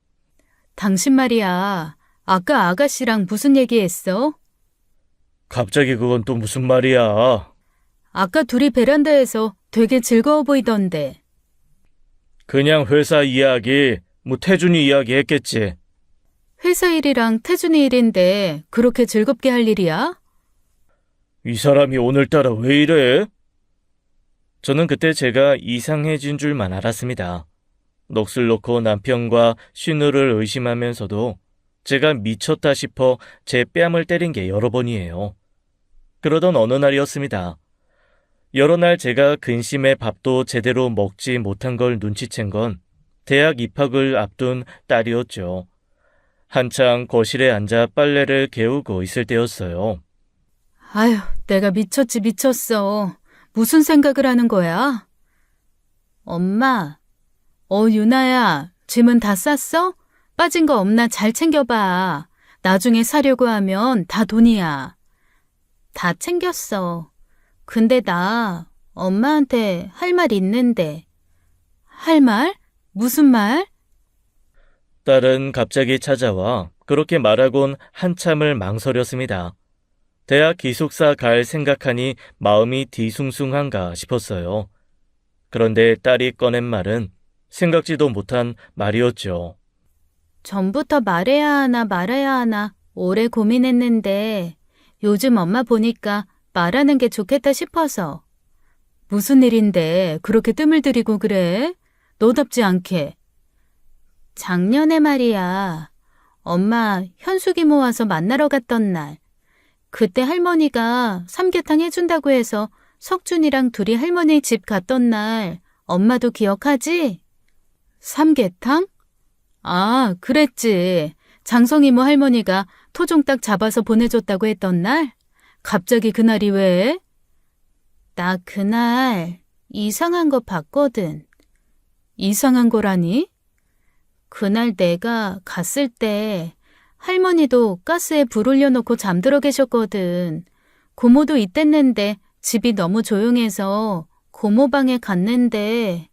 당신 말이야. 아까 아가씨랑 무슨 얘기했어? 갑자기 그건 또 무슨 말이야? 아까 둘이 베란다에서 되게 즐거워 보이던데. 그냥 회사 이야기, 태준이 이야기 했겠지. 회사 일이랑 태준이 일인데 그렇게 즐겁게 할 일이야? 이 사람이 오늘따라 왜 이래? 저는 그때 제가 이상해진 줄만 알았습니다. 넋을 놓고 남편과 신우를 의심하면서도 제가 미쳤다 싶어 제 뺨을 때린 게 여러 번이에요. 그러던 어느 날이었습니다. 여러 날 제가 근심에 밥도 제대로 먹지 못한 걸 눈치챈 건 대학 입학을 앞둔 딸이었죠. 한창 거실에 앉아 빨래를 개우고 있을 때였어요. 아휴, 내가 미쳤지 미쳤어. 무슨 생각을 하는 거야? 엄마, 유나야, 짐은 다 쌌어? 빠진 거 없나 잘 챙겨봐. 나중에 사려고 하면 다 돈이야. 다 챙겼어. 근데 나 엄마한테 할 말 있는데. 할 말? 무슨 말? 딸은 갑자기 찾아와 그렇게 말하곤 한참을 망설였습니다. 대학 기숙사 갈 생각하니 마음이 뒤숭숭한가 싶었어요. 그런데 딸이 꺼낸 말은 생각지도 못한 말이었죠. 전부터 말해야 하나 말아야 하나 오래 고민했는데 요즘 엄마 보니까 말하는 게 좋겠다 싶어서. 무슨 일인데 그렇게 뜸을 들이고 그래? 너답지 않게. 작년에 말이야. 엄마 현숙이 모아서 만나러 갔던 날. 그때 할머니가 삼계탕 해준다고 해서 석준이랑 둘이 할머니 집 갔던 날 엄마도 기억하지? 삼계탕? 아, 그랬지. 장성이모 할머니가 토종닭 잡아서 보내줬다고 했던 날? 갑자기 그날이 왜? 나 그날 이상한 거 봤거든. 이상한 거라니? 그날 내가 갔을 때 할머니도 가스에 불 올려놓고 잠들어 계셨거든. 고모도 있댔는데 집이 너무 조용해서 고모 방에 갔는데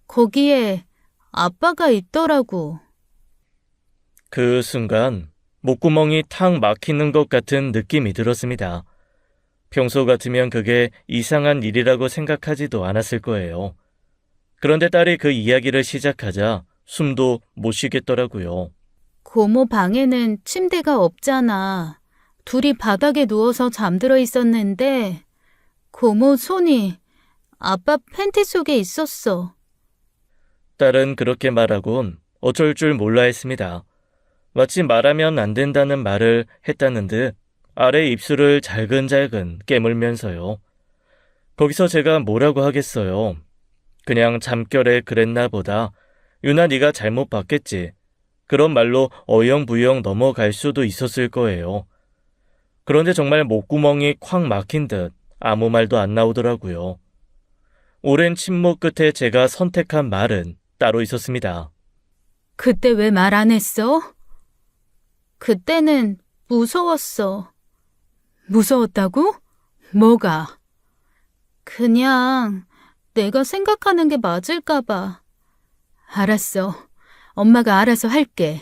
거기에 아빠가 있더라고. 그 순간 목구멍이 탁 막히는 것 같은 느낌이 들었습니다. 평소 같으면 그게 이상한 일이라고 생각하지도 않았을 거예요. 그런데 딸이 그 이야기를 시작하자 숨도 못 쉬겠더라고요. 고모 방에는 침대가 없잖아. 둘이 바닥에 누워서 잠들어 있었는데 고모 손이 아빠 팬티 속에 있었어. 딸은 그렇게 말하곤 어쩔 줄 몰라 했습니다. 마치 말하면 안 된다는 말을 했다는 듯 아래 입술을 잘근잘근 깨물면서요. 거기서 제가 뭐라고 하겠어요. 그냥 잠결에 그랬나 보다. 유나 네가 잘못 봤겠지. 그런 말로 어영부영 넘어갈 수도 있었을 거예요. 그런데 정말 목구멍이 콱 막힌 듯 아무 말도 안 나오더라고요. 오랜 침묵 끝에 제가 선택한 말은 따로 있었습니다. 그때 왜 말 안 했어? 그때는 무서웠어. 무서웠다고? 뭐가? 그냥 내가 생각하는 게 맞을까 봐. 알았어. 엄마가 알아서 할게.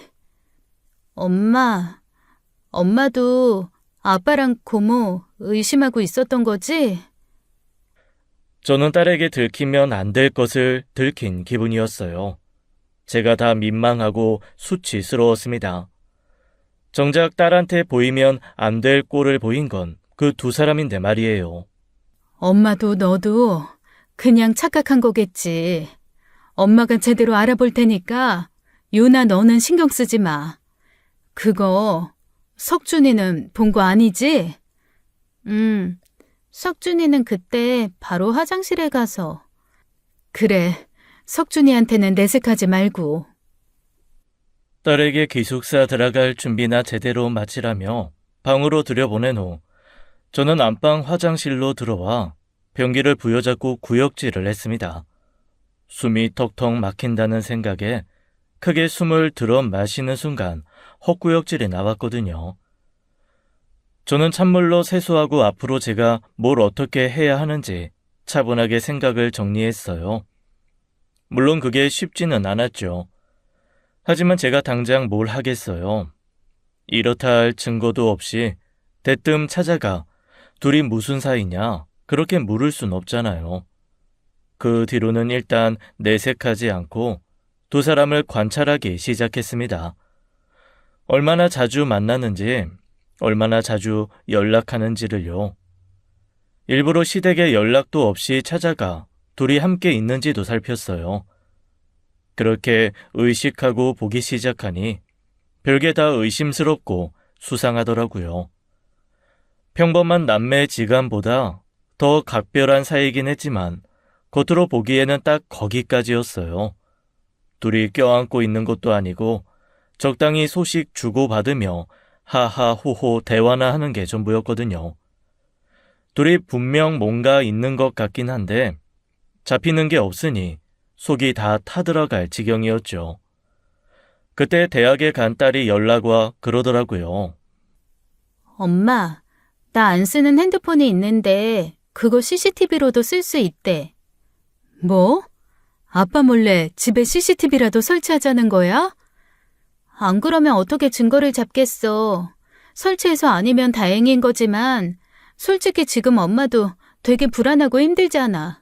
엄마도 아빠랑 고모 의심하고 있었던 거지? 저는 딸에게 들키면 안 될 것을 들킨 기분이었어요. 제가 다 민망하고 수치스러웠습니다. 정작 딸한테 보이면 안 될 꼴을 보인 건 그 두 사람인데 말이에요. 엄마도 너도 그냥 착각한 거겠지. 엄마가 제대로 알아볼 테니까 유나 너는 신경 쓰지 마. 그거 석준이는 본 거 아니지? 석준이는 그때 바로 화장실에 가서. 그래, 석준이한테는 내색하지 말고. 딸에게 기숙사 들어갈 준비나 제대로 마치라며 방으로 들여보낸 후 저는 안방 화장실로 들어와 변기를 부여잡고 구역질을 했습니다. 숨이 턱턱 막힌다는 생각에 크게 숨을 들어 마시는 순간 헛구역질이 나왔거든요. 저는 찬물로 세수하고 앞으로 제가 뭘 어떻게 해야 하는지 차분하게 생각을 정리했어요. 물론 그게 쉽지는 않았죠. 하지만 제가 당장 뭘 하겠어요. 이렇다 할 증거도 없이 대뜸 찾아가 둘이 무슨 사이냐 그렇게 물을 순 없잖아요. 그 뒤로는 일단 내색하지 않고 두 사람을 관찰하기 시작했습니다. 얼마나 자주 만나는지, 얼마나 자주 연락하는지를요. 일부러 시댁에 연락도 없이 찾아가 둘이 함께 있는지도 살폈어요. 그렇게 의식하고 보기 시작하니 별게 다 의심스럽고 수상하더라고요. 평범한 남매 지간보다 더 각별한 사이긴 했지만 겉으로 보기에는 딱 거기까지였어요. 둘이 껴안고 있는 것도 아니고 적당히 소식 주고받으며 하하호호 대화나 하는 게 전부였거든요. 둘이 분명 뭔가 있는 것 같긴 한데 잡히는 게 없으니 속이 다 타들어갈 지경이었죠. 그때 대학에 간 딸이 연락 와 그러더라고요. 엄마, 나 안 쓰는 핸드폰이 있는데 그거 CCTV로도 쓸 수 있대. 뭐? 아빠 몰래 집에 CCTV라도 설치하자는 거야? 안 그러면 어떻게 증거를 잡겠어. 설치해서 아니면 다행인 거지만 솔직히 지금 엄마도 되게 불안하고 힘들잖아.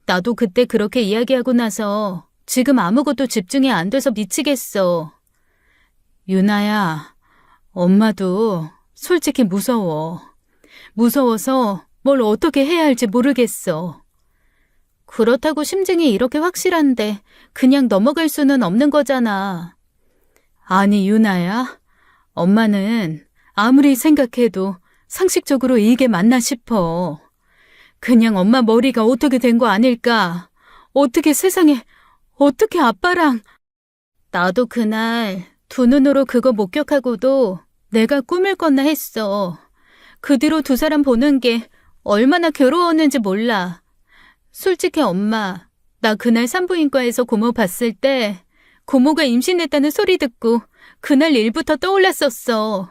나도 그때 그렇게 이야기하고 나서 지금 아무것도 집중이 안 돼서 미치겠어. 유나야, 엄마도 솔직히 무서워. 무서워서 뭘 어떻게 해야 할지 모르겠어. 그렇다고 심증이 이렇게 확실한데 그냥 넘어갈 수는 없는 거잖아. 아니, 유나야. 엄마는 아무리 생각해도 상식적으로 이게 맞나 싶어. 그냥 엄마 머리가 어떻게 된 거 아닐까? 어떻게 세상에, 어떻게 아빠랑. 나도 그날 두 눈으로 그거 목격하고도 내가 꿈을 꿨나 했어. 그 뒤로 두 사람 보는 게 얼마나 괴로웠는지 몰라. 솔직히 엄마, 나 그날 산부인과에서 고모 봤을 때 고모가 임신했다는 소리 듣고 그날 일부터 떠올랐었어.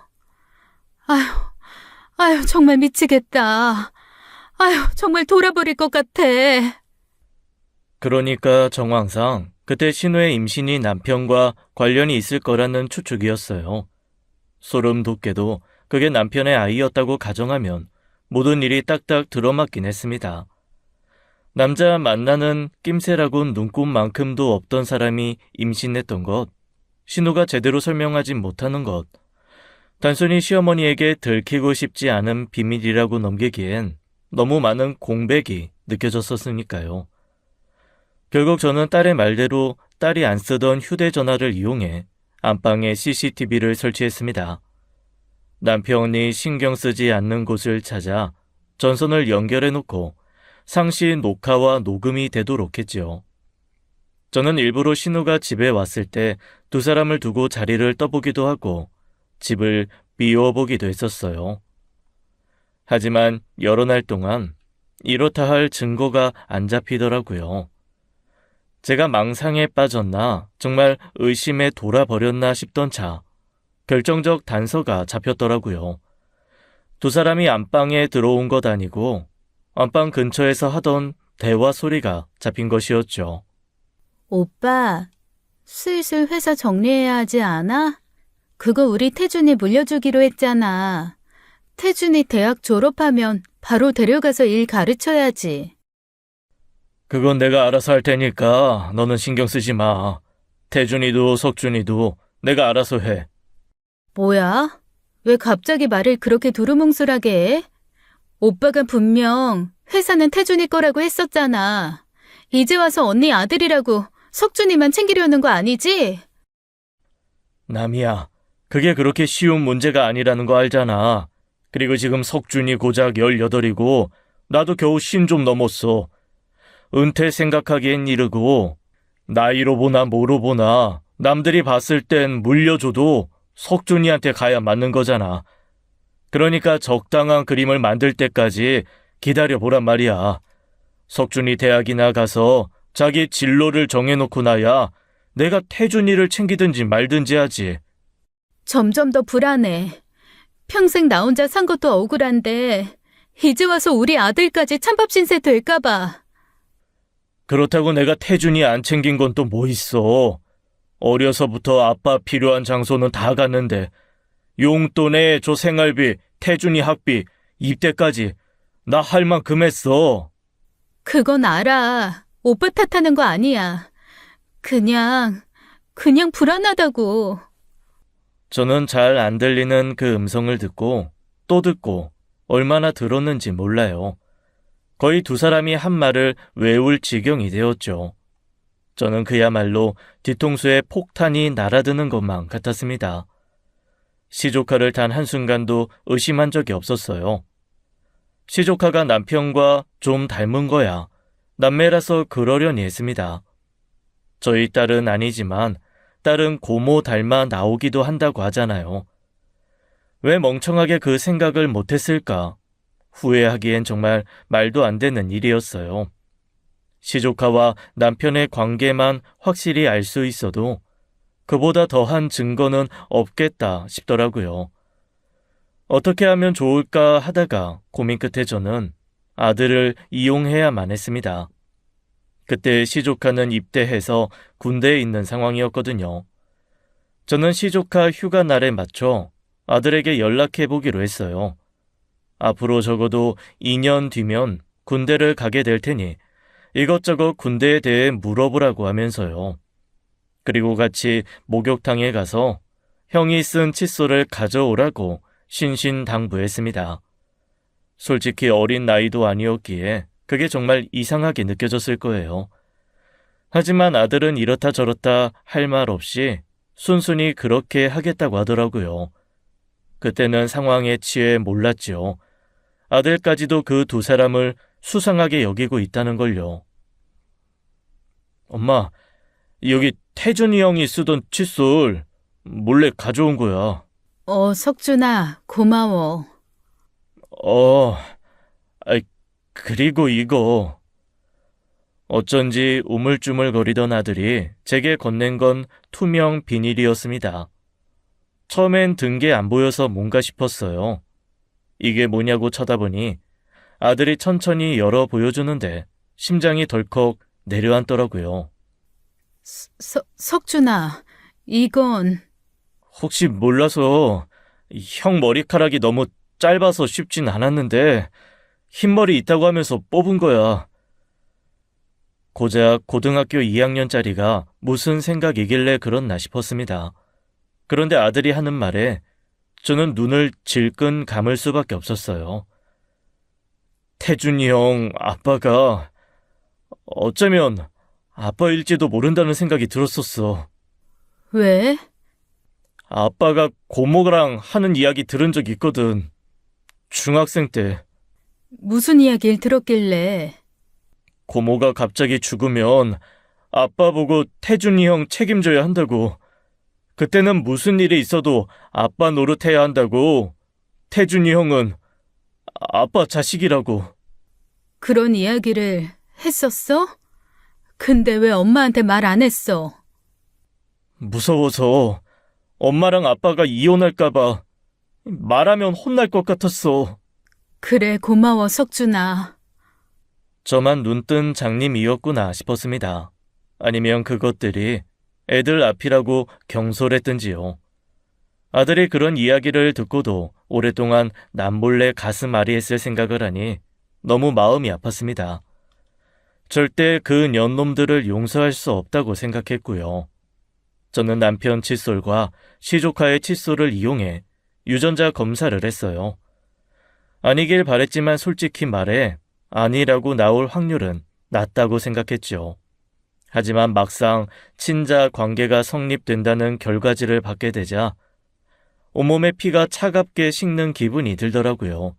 아휴, 정말 미치겠다. 아휴, 정말 돌아버릴 것 같아. 그러니까 정황상 그때 신우의 임신이 남편과 관련이 있을 거라는 추측이었어요. 소름 돋게도 그게 남편의 아이였다고 가정하면 모든 일이 딱딱 들어맞긴 했습니다. 남자 만나는 낌새라곤 눈꼽만큼도 없던 사람이 임신했던 것, 신우가 제대로 설명하지 못하는 것, 단순히 시어머니에게 들키고 싶지 않은 비밀이라고 넘기기엔 너무 많은 공백이 느껴졌었으니까요. 결국 저는 딸의 말대로 딸이 안 쓰던 휴대전화를 이용해 안방에 CCTV를 설치했습니다. 남편이 신경 쓰지 않는 곳을 찾아 전선을 연결해놓고 상시 녹화와 녹음이 되도록 했지요. 저는 일부러 신우가 집에 왔을 때 두 사람을 두고 자리를 떠보기도 하고 집을 비워보기도 했었어요. 하지만 여러 날 동안 이렇다 할 증거가 안 잡히더라고요. 제가 망상에 빠졌나 정말 의심에 돌아버렸나 싶던 차 결정적 단서가 잡혔더라고요. 두 사람이 안방에 들어온 것 아니고 안방 근처에서 하던 대화 소리가 잡힌 것이었죠. 오빠, 슬슬 회사 정리해야 하지 않아? 그거 우리 태준이 물려주기로 했잖아. 태준이 대학 졸업하면 바로 데려가서 일 가르쳐야지. 그건 내가 알아서 할 테니까 너는 신경 쓰지 마. 태준이도 석준이도 내가 알아서 해. 뭐야? 왜 갑자기 말을 그렇게 두루뭉술하게 해? 오빠가 분명 회사는 태준이 거라고 했었잖아. 이제 와서 언니 아들이라고 석준이만 챙기려는 거 아니지? 남이야, 그게 그렇게 쉬운 문제가 아니라는 거 알잖아. 그리고 지금 석준이 고작 18이고 나도 겨우 50 좀 넘었어. 은퇴 생각하기엔 이르고 나이로 보나 뭐로 보나 남들이 봤을 땐 물려줘도 석준이한테 가야 맞는 거잖아. 그러니까 적당한 그림을 만들 때까지 기다려보란 말이야. 석준이 대학이나 가서 자기 진로를 정해놓고 나야 내가 태준이를 챙기든지 말든지 하지. 점점 더 불안해. 평생 나 혼자 산 것도 억울한데 이제 와서 우리 아들까지 찬밥 신세 될까봐. 그렇다고 내가 태준이 안 챙긴 건 또 뭐 있어. 어려서부터 아빠 필요한 장소는 다 갔는데 용돈에 저 생활비, 태준이 학비, 입대까지 나 할 만큼 했어. 그건 알아. 오빠 탓하는 거 아니야. 그냥 불안하다고. 저는 잘 안 들리는 그 음성을 듣고 또 듣고 얼마나 들었는지 몰라요. 거의 두 사람이 한 말을 외울 지경이 되었죠. 저는 그야말로 뒤통수에 폭탄이 날아드는 것만 같았습니다. 시조카를 단 한순간도 의심한 적이 없었어요. 시조카가 남편과 좀 닮은 거야. 남매라서 그러려니 했습니다. 저희 딸은 아니지만 딸은 고모 닮아 나오기도 한다고 하잖아요. 왜 멍청하게 그 생각을 못했을까? 후회하기엔 정말 말도 안 되는 일이었어요. 시조카와 남편의 관계만 확실히 알 수 있어도 그보다 더한 증거는 없겠다 싶더라고요. 어떻게 하면 좋을까 하다가 고민 끝에 저는 아들을 이용해야만 했습니다. 그때 시조카는 입대해서 군대에 있는 상황이었거든요. 저는 시조카 휴가 날에 맞춰 아들에게 연락해 보기로 했어요. 앞으로 적어도 2년 뒤면 군대를 가게 될 테니 이것저것 군대에 대해 물어보라고 하면서요. 그리고 같이 목욕탕에 가서 형이 쓴 칫솔을 가져오라고 신신당부했습니다. 솔직히 어린 나이도 아니었기에 그게 정말 이상하게 느껴졌을 거예요. 하지만 아들은 이렇다 저렇다 할 말 없이 순순히 그렇게 하겠다고 하더라고요. 그때는 상황에 취해 몰랐죠. 아들까지도 그 두 사람을 수상하게 여기고 있다는 걸요. 엄마, 여기 태준이 형이 쓰던 칫솔 몰래 가져온 거야. 석준아, 고마워. 아이, 그리고 이거. 어쩐지 우물쭈물거리던 아들이 제게 건넨 건 투명 비닐이었습니다. 처음엔 든 게 안 보여서 뭔가 싶었어요. 이게 뭐냐고 쳐다보니 아들이 천천히 열어 보여주는데 심장이 덜컥 내려앉더라고요. 석준아, 이건... 혹시 몰라서 형 머리카락이 너무 짧아서 쉽진 않았는데 흰머리 있다고 하면서 뽑은 거야. 고작 고등학교 2학년짜리가 무슨 생각이길래 그렇나 싶었습니다. 그런데 아들이 하는 말에 저는 눈을 질끈 감을 수밖에 없었어요. 태준이 형 아빠가 어쩌면 아빠일지도 모른다는 생각이 들었었어. 왜? 아빠가 고모랑 하는 이야기 들은 적 있거든. 중학생 때 무슨 이야기를 들었길래? 고모가 갑자기 죽으면 아빠 보고 태준이 형 책임져야 한다고. 그때는 무슨 일이 있어도 아빠 노릇해야 한다고. 태준이 형은 아빠 자식이라고. 그런 이야기를 했었어? 근데 왜 엄마한테 말 안 했어? 무서워서 엄마랑 아빠가 이혼할까봐 말하면 혼날 것 같았어. 그래, 고마워, 석준아. 저만 눈뜬 장님이었구나 싶었습니다. 아니면 그것들이 애들 앞이라고 경솔했든지요. 아들이 그런 이야기를 듣고도 오랫동안 남몰래 가슴 아리했을 생각을 하니 너무 마음이 아팠습니다. 절대 그 년놈들을 용서할 수 없다고 생각했고요. 저는 남편 칫솔과 시조카의 칫솔을 이용해 유전자 검사를 했어요. 아니길 바랬지만 솔직히 말해 아니라고 나올 확률은 낮다고 생각했죠. 하지만 막상 친자 관계가 성립된다는 결과지를 받게 되자 온몸에 피가 차갑게 식는 기분이 들더라고요.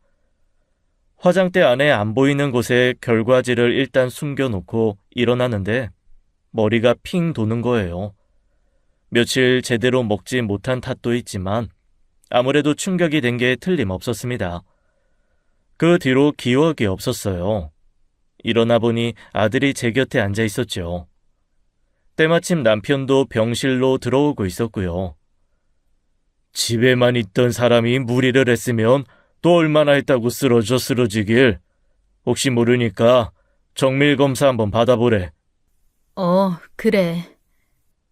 화장대 안에 안 보이는 곳에 결과지를 일단 숨겨놓고 일어나는데 머리가 핑 도는 거예요. 며칠 제대로 먹지 못한 탓도 있지만 아무래도 충격이 된 게 틀림없었습니다. 그 뒤로 기억이 없었어요. 일어나 보니 아들이 제 곁에 앉아 있었죠. 때마침 남편도 병실로 들어오고 있었고요. 집에만 있던 사람이 무리를 했으면 또 얼마나 했다고 쓰러지길. 혹시 모르니까 정밀 검사 한번 받아보래. 그래.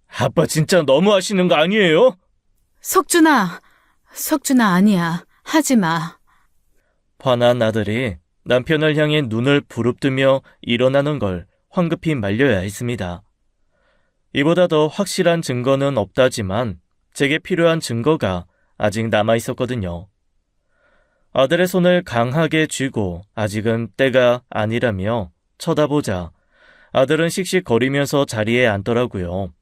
아빠 진짜 너무 하시는 거 아니에요? 석준아 아니야. 하지 마. 화난 아들이 남편을 향해 눈을 부릅뜨며 일어나는 걸 황급히 말려야 했습니다. 이보다 더 확실한 증거는 없다지만 제게 필요한 증거가 아직 남아 있었거든요. 아들의 손을 강하게 쥐고 아직은 때가 아니라며 쳐다보자 아들은 씩씩거리면서 자리에 앉더라고요.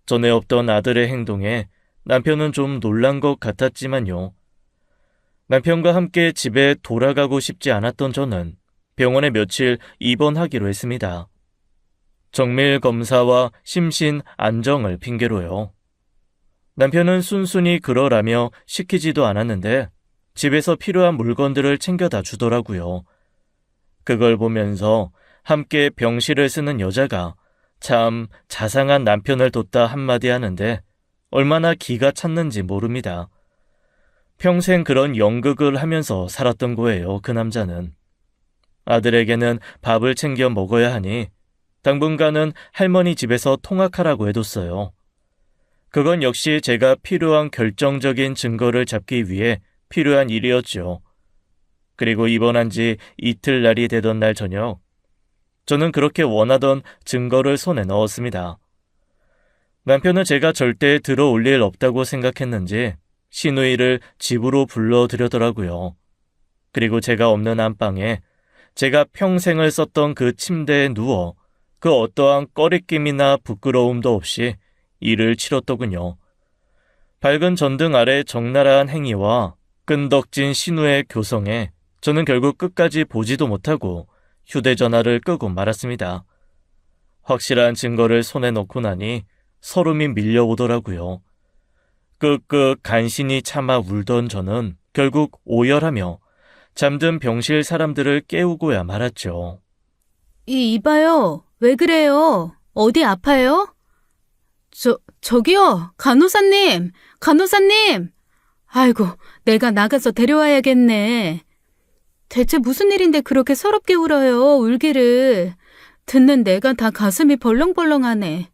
전에 없던 아들의 행동에 남편은 좀 놀란 것 같았지만요. 남편과 함께 집에 돌아가고 싶지 않았던 저는 병원에 며칠 입원하기로 했습니다. 정밀 검사와 심신 안정을 핑계로요. 남편은 순순히 그러라며 시키지도 않았는데 집에서 필요한 물건들을 챙겨다 주더라고요. 그걸 보면서 함께 병실을 쓰는 여자가 참 자상한 남편을 뒀다 한마디 하는데 얼마나 기가 찼는지 모릅니다. 평생 그런 연극을 하면서 살았던 거예요, 그 남자는. 아들에게는 밥을 챙겨 먹어야 하니 당분간은 할머니 집에서 통학하라고 해뒀어요. 그건 역시 제가 필요한 결정적인 증거를 잡기 위해 필요한 일이었죠. 그리고 입원한 지 이틀날이 되던 날 저녁, 저는 그렇게 원하던 증거를 손에 넣었습니다. 남편은 제가 절대 들어올 일 없다고 생각했는지 시누이를 집으로 불러들여더라고요. 그리고 제가 없는 안방에 제가 평생을 썼던 그 침대에 누워 그 어떠한 꺼리낌이나 부끄러움도 없이 일을 치렀더군요. 밝은 전등 아래 적나라한 행위와 끈덕진 신우의 교성에 저는 결국 끝까지 보지도 못하고 휴대전화를 끄고 말았습니다. 확실한 증거를 손에 넣고 나니 서름이 밀려오더라고요. 끄끄 간신히 참아 울던 저는 결국 오열하며 잠든 병실 사람들을 깨우고야 말았죠. 이봐요. 왜 그래요? 어디 아파요? 저기요. 간호사님! 아이고, 내가 나가서 데려와야겠네. 대체 무슨 일인데 그렇게 서럽게 울어요, 울기를. 듣는 내가 다 가슴이 벌렁벌렁하네.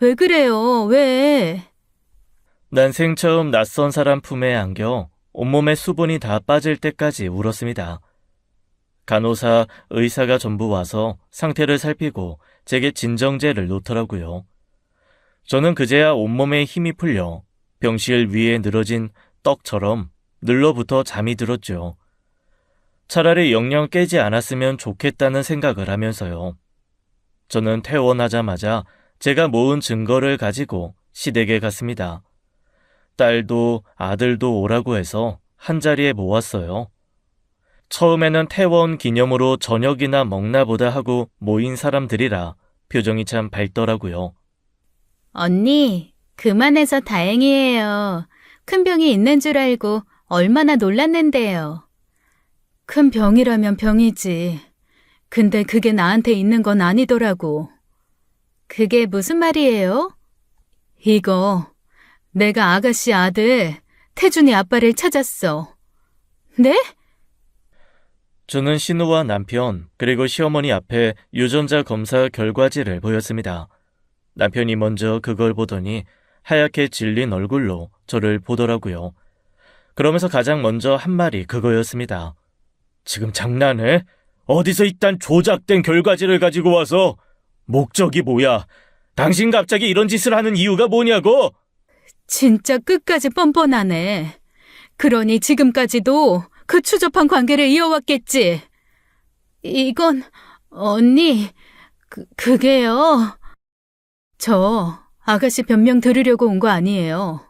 왜 그래요, 왜? 난생 처음 낯선 사람 품에 안겨 온몸에 수분이 다 빠질 때까지 울었습니다. 간호사, 의사가 전부 와서 상태를 살피고 제게 진정제를 놓더라고요. 저는 그제야 온몸에 힘이 풀려 병실 위에 늘어진 떡처럼 늘러붙어 잠이 들었죠. 차라리 영영 깨지 않았으면 좋겠다는 생각을 하면서요. 저는 퇴원하자마자 제가 모은 증거를 가지고 시댁에 갔습니다. 딸도 아들도 오라고 해서 한자리에 모았어요. 처음에는 퇴원 기념으로 저녁이나 먹나 보다 하고 모인 사람들이라 표정이 참 밝더라고요. 언니, 그만해서 다행이에요. 큰 병이 있는 줄 알고 얼마나 놀랐는데요. 큰 병이라면 병이지. 근데 그게 나한테 있는 건 아니더라고. 그게 무슨 말이에요? 이거, 내가 아가씨 아들, 태준이 아빠를 찾았어. 네? 저는 신우와 남편 그리고 시어머니 앞에 유전자 검사 결과지를 보였습니다. 남편이 먼저 그걸 보더니 하얗게 질린 얼굴로 저를 보더라고요. 그러면서 가장 먼저 한 말이 그거였습니다. 지금 장난해? 어디서 이딴 조작된 결과지를 가지고 와서 목적이 뭐야? 당신 갑자기 이런 짓을 하는 이유가 뭐냐고? 진짜 끝까지 뻔뻔하네. 그러니 지금까지도 그 추접한 관계를 이어왔겠지. 이건 언니, 그게요. 저 아가씨 변명 들으려고 온 거 아니에요.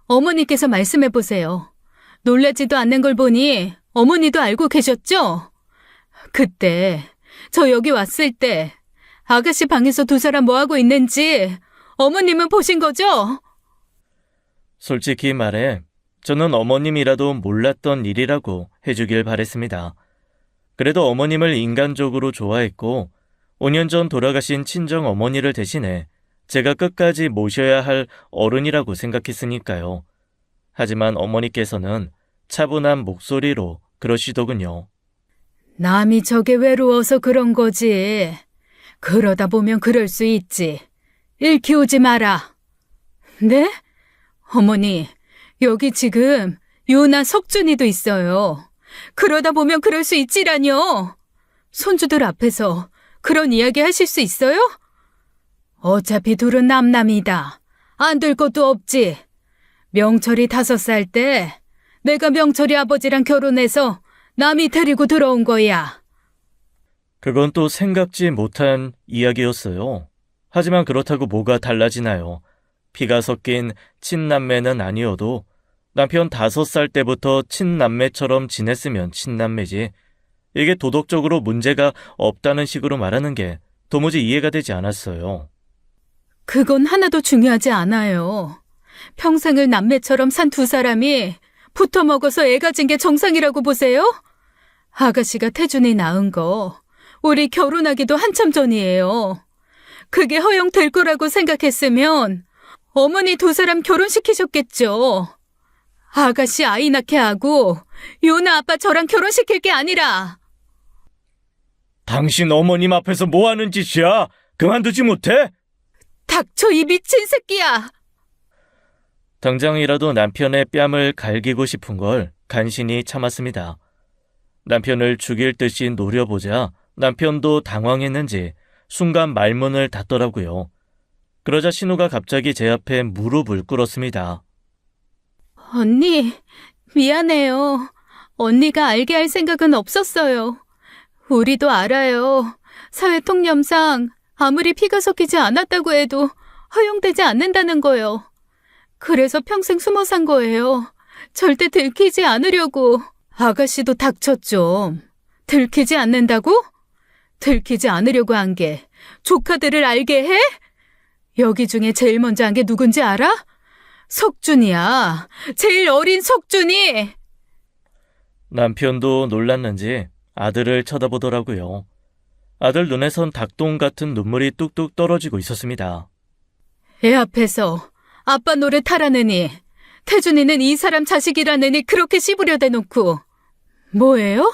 어머니께서 말씀해 보세요. 놀라지도 않는 걸 보니 어머니도 알고 계셨죠? 그때 저 여기 왔을 때 아가씨 방에서 두 사람 뭐 하고 있는지 어머님은 보신 거죠? 솔직히 말해 저는 어머님이라도 몰랐던 일이라고 해주길 바랬습니다. 그래도 어머님을 인간적으로 좋아했고 5년 전 돌아가신 친정 어머니를 대신해 제가 끝까지 모셔야 할 어른이라고 생각했으니까요. 하지만 어머니께서는 차분한 목소리로 그러시더군요. 남이 저게 외로워서 그런 거지. 그러다 보면 그럴 수 있지. 일 키우지 마라. 네? 어머니, 여기 지금 유나 석준이도 있어요. 그러다 보면 그럴 수 있지라뇨. 손주들 앞에서 그런 이야기 하실 수 있어요? 어차피 둘은 남남이다. 안 될 것도 없지. 명철이 5살 때 내가 명철이 아버지랑 결혼해서 남이 데리고 들어온 거야. 그건 또 생각지 못한 이야기였어요. 하지만 그렇다고 뭐가 달라지나요? 피가 섞인 친남매는 아니어도 남편 5살 때부터 친남매처럼 지냈으면 친남매지. 이게 도덕적으로 문제가 없다는 식으로 말하는 게 도무지 이해가 되지 않았어요. 그건 하나도 중요하지 않아요. 평생을 남매처럼 산 두 사람이 붙어 먹어서 애 가진 게 정상이라고 보세요? 아가씨가 태준이 낳은 거 우리 결혼하기도 한참 전이에요. 그게 허용될 거라고 생각했으면 어머니 두 사람 결혼시키셨겠죠. 아가씨 아이 낳게 하고 유나 아빠 저랑 결혼시킬 게 아니라. 당신 어머님 앞에서 뭐 하는 짓이야? 그만두지 못해? 닥쳐 이 미친 새끼야. 당장이라도 남편의 뺨을 갈기고 싶은 걸 간신히 참았습니다. 남편을 죽일 듯이 노려보자 남편도 당황했는지 순간 말문을 닫더라고요. 그러자 신우가 갑자기 제 앞에 무릎을 꿇었습니다. 언니, 미안해요. 언니가 알게 할 생각은 없었어요. 우리도 알아요. 사회 통념상 아무리 피가 섞이지 않았다고 해도 허용되지 않는다는 거요. 그래서 평생 숨어 산 거예요. 절대 들키지 않으려고. 아가씨도 닥쳐 좀. 들키지 않는다고? 들키지 않으려고 한 게 조카들을 알게 해? 여기 중에 제일 먼저 한 게 누군지 알아? 석준이야. 제일 어린 석준이. 남편도 놀랐는지 아들을 쳐다보더라고요. 아들 눈에선 닭똥 같은 눈물이 뚝뚝 떨어지고 있었습니다. 애 앞에서 아빠 노릇 하라느니 태준이는 이 사람 자식이라느니 그렇게 씹으려 대놓고 뭐예요?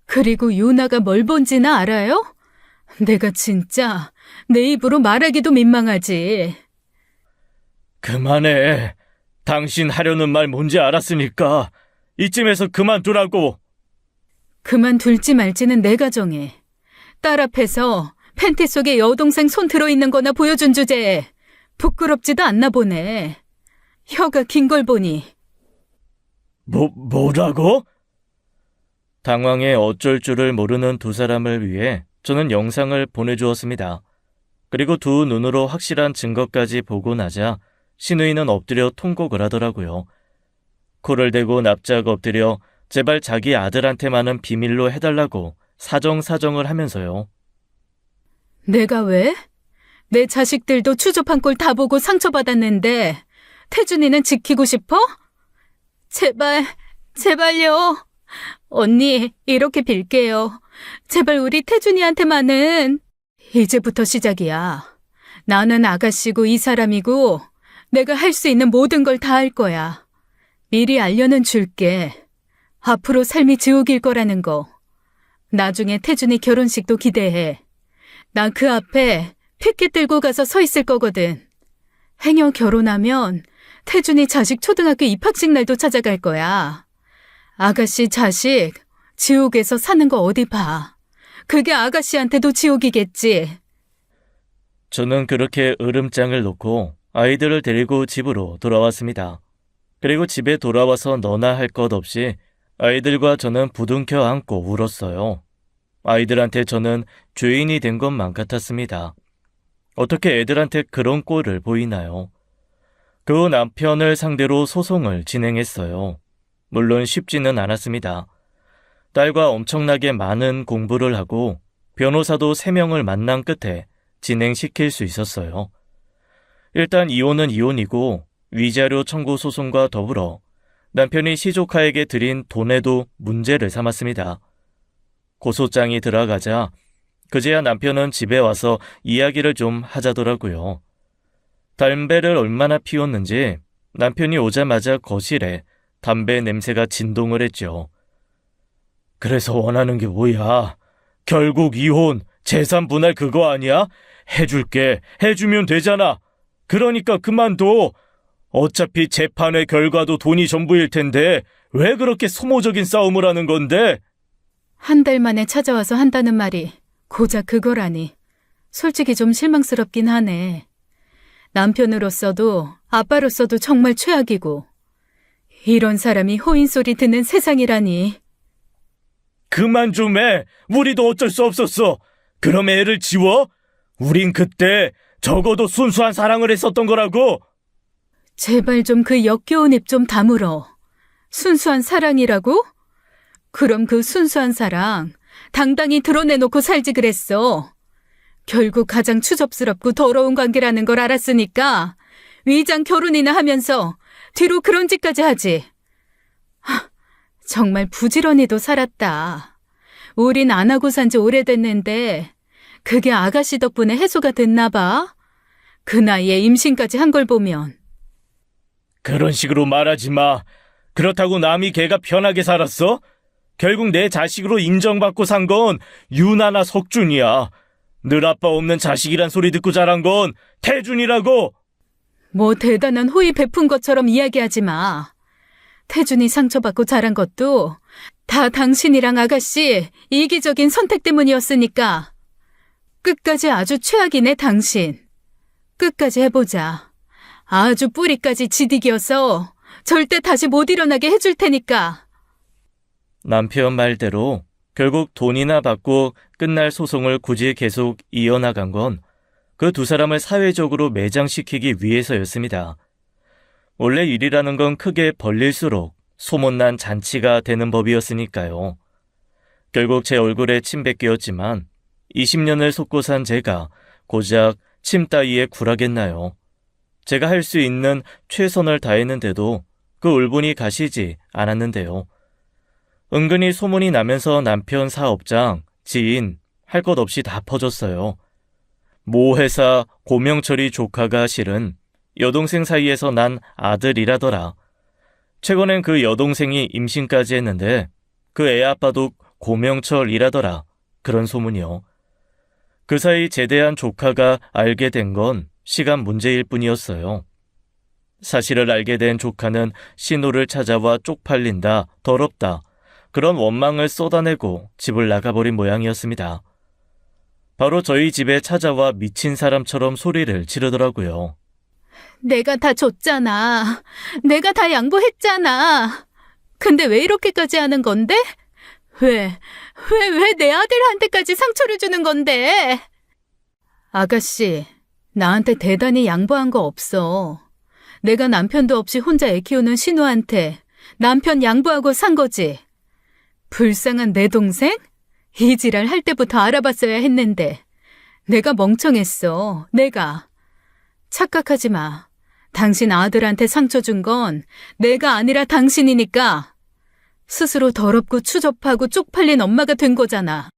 그리고 유나가 뭘 본지나 알아요? 내가 진짜 내 입으로 말하기도 민망하지. 그만해. 당신 하려는 말 뭔지 알았으니까 이쯤에서 그만두라고. 그만둘지 말지는 내가 정해. 딸 앞에서 팬티 속에 여동생 손 들어있는 거나 보여준 주제에 부끄럽지도 않나 보네. 혀가 긴 걸 보니. 뭐라고? 당황해 어쩔 줄을 모르는 두 사람을 위해 저는 영상을 보내주었습니다. 그리고 두 눈으로 확실한 증거까지 보고 나자 신우이는 엎드려 통곡을 하더라고요. 코를 대고 납작 엎드려 제발 자기 아들한테만은 비밀로 해달라고 사정을 하면서요. 내가 왜? 내 자식들도 추접한 꼴 다 보고 상처받았는데 태준이는 지키고 싶어? 제발요. 언니, 이렇게 빌게요. 제발 우리 태준이한테만은. 이제부터 시작이야. 나는 아가씨고 이 사람이고 내가 할 수 있는 모든 걸 다 할 거야. 미리 알려는 줄게. 앞으로 삶이 지옥일 거라는 거. 나중에 태준이 결혼식도 기대해. 나 그 앞에 피켓 들고 가서 서 있을 거거든. 행여 결혼하면 태준이 자식 초등학교 입학식 날도 찾아갈 거야. 아가씨 자식 지옥에서 사는 거 어디 봐. 그게 아가씨한테도 지옥이겠지. 저는 그렇게 으름장을 놓고 아이들을 데리고 집으로 돌아왔습니다. 그리고 집에 돌아와서 너나 할 것 없이 아이들과 저는 부둥켜 안고 울었어요. 아이들한테 저는 죄인이 된 것만 같았습니다. 어떻게 애들한테 그런 꼴을 보이나요? 그 후 남편을 상대로 소송을 진행했어요. 물론 쉽지는 않았습니다. 딸과 엄청나게 많은 공부를 하고 변호사도 3명을 만난 끝에 진행시킬 수 있었어요. 일단 이혼은 이혼이고 위자료 청구 소송과 더불어 남편이 시조카에게 드린 돈에도 문제를 삼았습니다. 고소장이 들어가자 그제야 남편은 집에 와서 이야기를 좀 하자더라고요. 담배를 얼마나 피웠는지 남편이 오자마자 거실에 담배 냄새가 진동을 했죠. 그래서 원하는 게 뭐야? 결국 이혼, 재산 분할 그거 아니야? 해줄게. 해주면 되잖아. 그러니까 그만둬. 어차피 재판의 결과도 돈이 전부일 텐데 왜 그렇게 소모적인 싸움을 하는 건데? 한 달 만에 찾아와서 한다는 말이 고작 그거라니. 솔직히 좀 실망스럽긴 하네. 남편으로서도 아빠로서도 정말 최악이고 이런 사람이 호인 소리 듣는 세상이라니. 그만 좀 해. 우리도 어쩔 수 없었어. 그럼 애를 지워? 우린 그때 적어도 순수한 사랑을 했었던 거라고. 제발 좀 그 역겨운 입 좀 다물어. 순수한 사랑이라고? 그럼 그 순수한 사랑 당당히 드러내놓고 살지 그랬어. 결국 가장 추접스럽고 더러운 관계라는 걸 알았으니까 위장 결혼이나 하면서 뒤로 그런 짓까지 하지. 정말 부지런히도 살았다. 우린 안 하고 산지 오래됐는데 그게 아가씨 덕분에 해소가 됐나 봐. 그 나이에 임신까지 한 걸 보면. 그런 식으로 말하지 마. 그렇다고 남이 걔가 편하게 살았어? 결국 내 자식으로 인정받고 산 건 유나나 석준이야. 늘 아빠 없는 자식이란 소리 듣고 자란 건 태준이라고. 뭐 대단한 호의 베푼 것처럼 이야기하지 마. 태준이 상처받고 자란 것도 다 당신이랑 아가씨 이기적인 선택 때문이었으니까. 끝까지 아주 최악이네 당신. 끝까지 해보자. 아주 뿌리까지 지디기어서 절대 다시 못 일어나게 해줄 테니까. 남편 말대로 결국 돈이나 받고 끝날 소송을 굳이 계속 이어나간 건 그 두 사람을 사회적으로 매장시키기 위해서였습니다. 원래 일이라는 건 크게 벌릴수록 소문난 잔치가 되는 법이었으니까요. 결국 제 얼굴에 침 뱉기였지만 20년을 속고 산 제가 고작 침 따위에 굴하겠나요? 제가 할 수 있는 최선을 다했는데도 그 울분이 가시지 않았는데요. 은근히 소문이 나면서 남편 사업장, 지인, 할 것 없이 다 퍼졌어요. 모 회사 고명철이 조카가 실은 여동생 사이에서 난 아들이라더라. 최근엔 그 여동생이 임신까지 했는데 그 애 아빠도 고명철이라더라. 그런 소문이요. 그 사이 제대한 조카가 알게 된 건 시간 문제일 뿐이었어요. 사실을 알게 된 조카는 신호를 찾아와 쪽팔린다, 더럽다, 그런 원망을 쏟아내고 집을 나가버린 모양이었습니다. 바로 저희 집에 찾아와 미친 사람처럼 소리를 지르더라고요. 내가 다 줬잖아. 내가 다 양보했잖아. 근데 왜 이렇게까지 하는 건데? 왜 내 아들한테까지 상처를 주는 건데? 아가씨, 나한테 대단히 양보한 거 없어. 내가 남편도 없이 혼자 애 키우는 신우한테 남편 양보하고 산 거지. 불쌍한 내 동생? 이 지랄 할 때부터 알아봤어야 했는데. 내가 멍청했어. 내가. 착각하지 마. 당신 아들한테 상처 준 건 내가 아니라 당신이니까. 스스로 더럽고 추접하고 쪽팔린 엄마가 된 거잖아.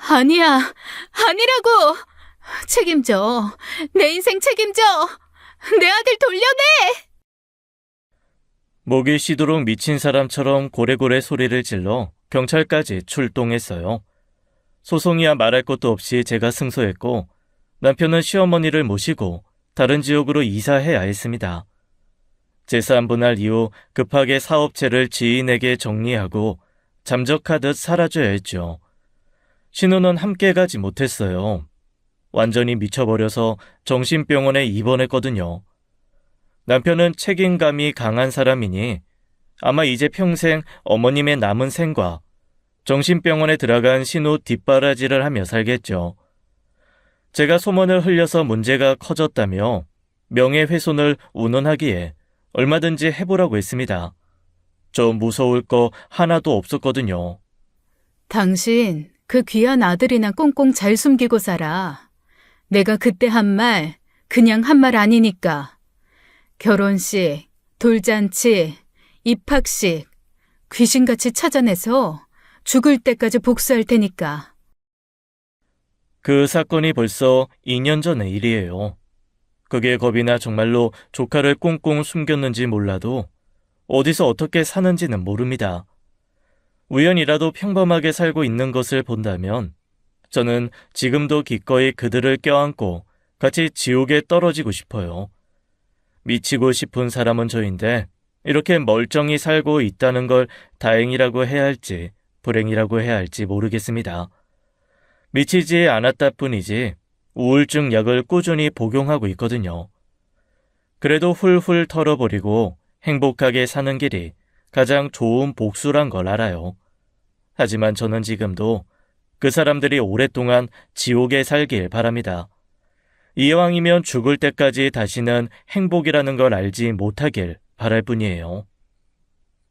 아니야. 아니라고. 책임져. 내 인생 책임져. 내 아들 돌려내. 목이 쉬도록 미친 사람처럼 고래고래 소리를 질러 경찰까지 출동했어요. 소송이야 말할 것도 없이 제가 승소했고 남편은 시어머니를 모시고 다른 지역으로 이사해야 했습니다. 재산 분할 이후 급하게 사업체를 지인에게 정리하고 잠적하듯 사라져야 했죠. 신우는 함께 가지 못했어요. 완전히 미쳐버려서 정신병원에 입원했거든요. 남편은 책임감이 강한 사람이니 아마 이제 평생 어머님의 남은 생과 정신병원에 들어간 신우 뒷바라지를 하며 살겠죠. 제가 소문을 흘려서 문제가 커졌다며 명예훼손을 운운하기에 얼마든지 해보라고 했습니다. 저 무서울 거 하나도 없었거든요. 당신 그 귀한 아들이나 꽁꽁 잘 숨기고 살아. 내가 그때 한 말 그냥 한 말 아니니까. 결혼식, 돌잔치, 입학식 귀신같이 찾아내서 죽을 때까지 복수할 테니까. 그 사건이 벌써 2년 전의 일이에요. 그게 겁이나 정말로 조카를 꽁꽁 숨겼는지 몰라도 어디서 어떻게 사는지는 모릅니다. 우연이라도 평범하게 살고 있는 것을 본다면 저는 지금도 기꺼이 그들을 껴안고 같이 지옥에 떨어지고 싶어요. 미치고 싶은 사람은 저인데 이렇게 멀쩡히 살고 있다는 걸 다행이라고 해야 할지 불행이라고 해야 할지 모르겠습니다. 미치지 않았다 뿐이지 우울증 약을 꾸준히 복용하고 있거든요. 그래도 훌훌 털어버리고 행복하게 사는 길이 가장 좋은 복수란 걸 알아요. 하지만 저는 지금도 그 사람들이 오랫동안 지옥에 살길 바랍니다. 이왕이면 죽을 때까지 다시는 행복이라는 걸 알지 못하길 바랄 뿐이에요.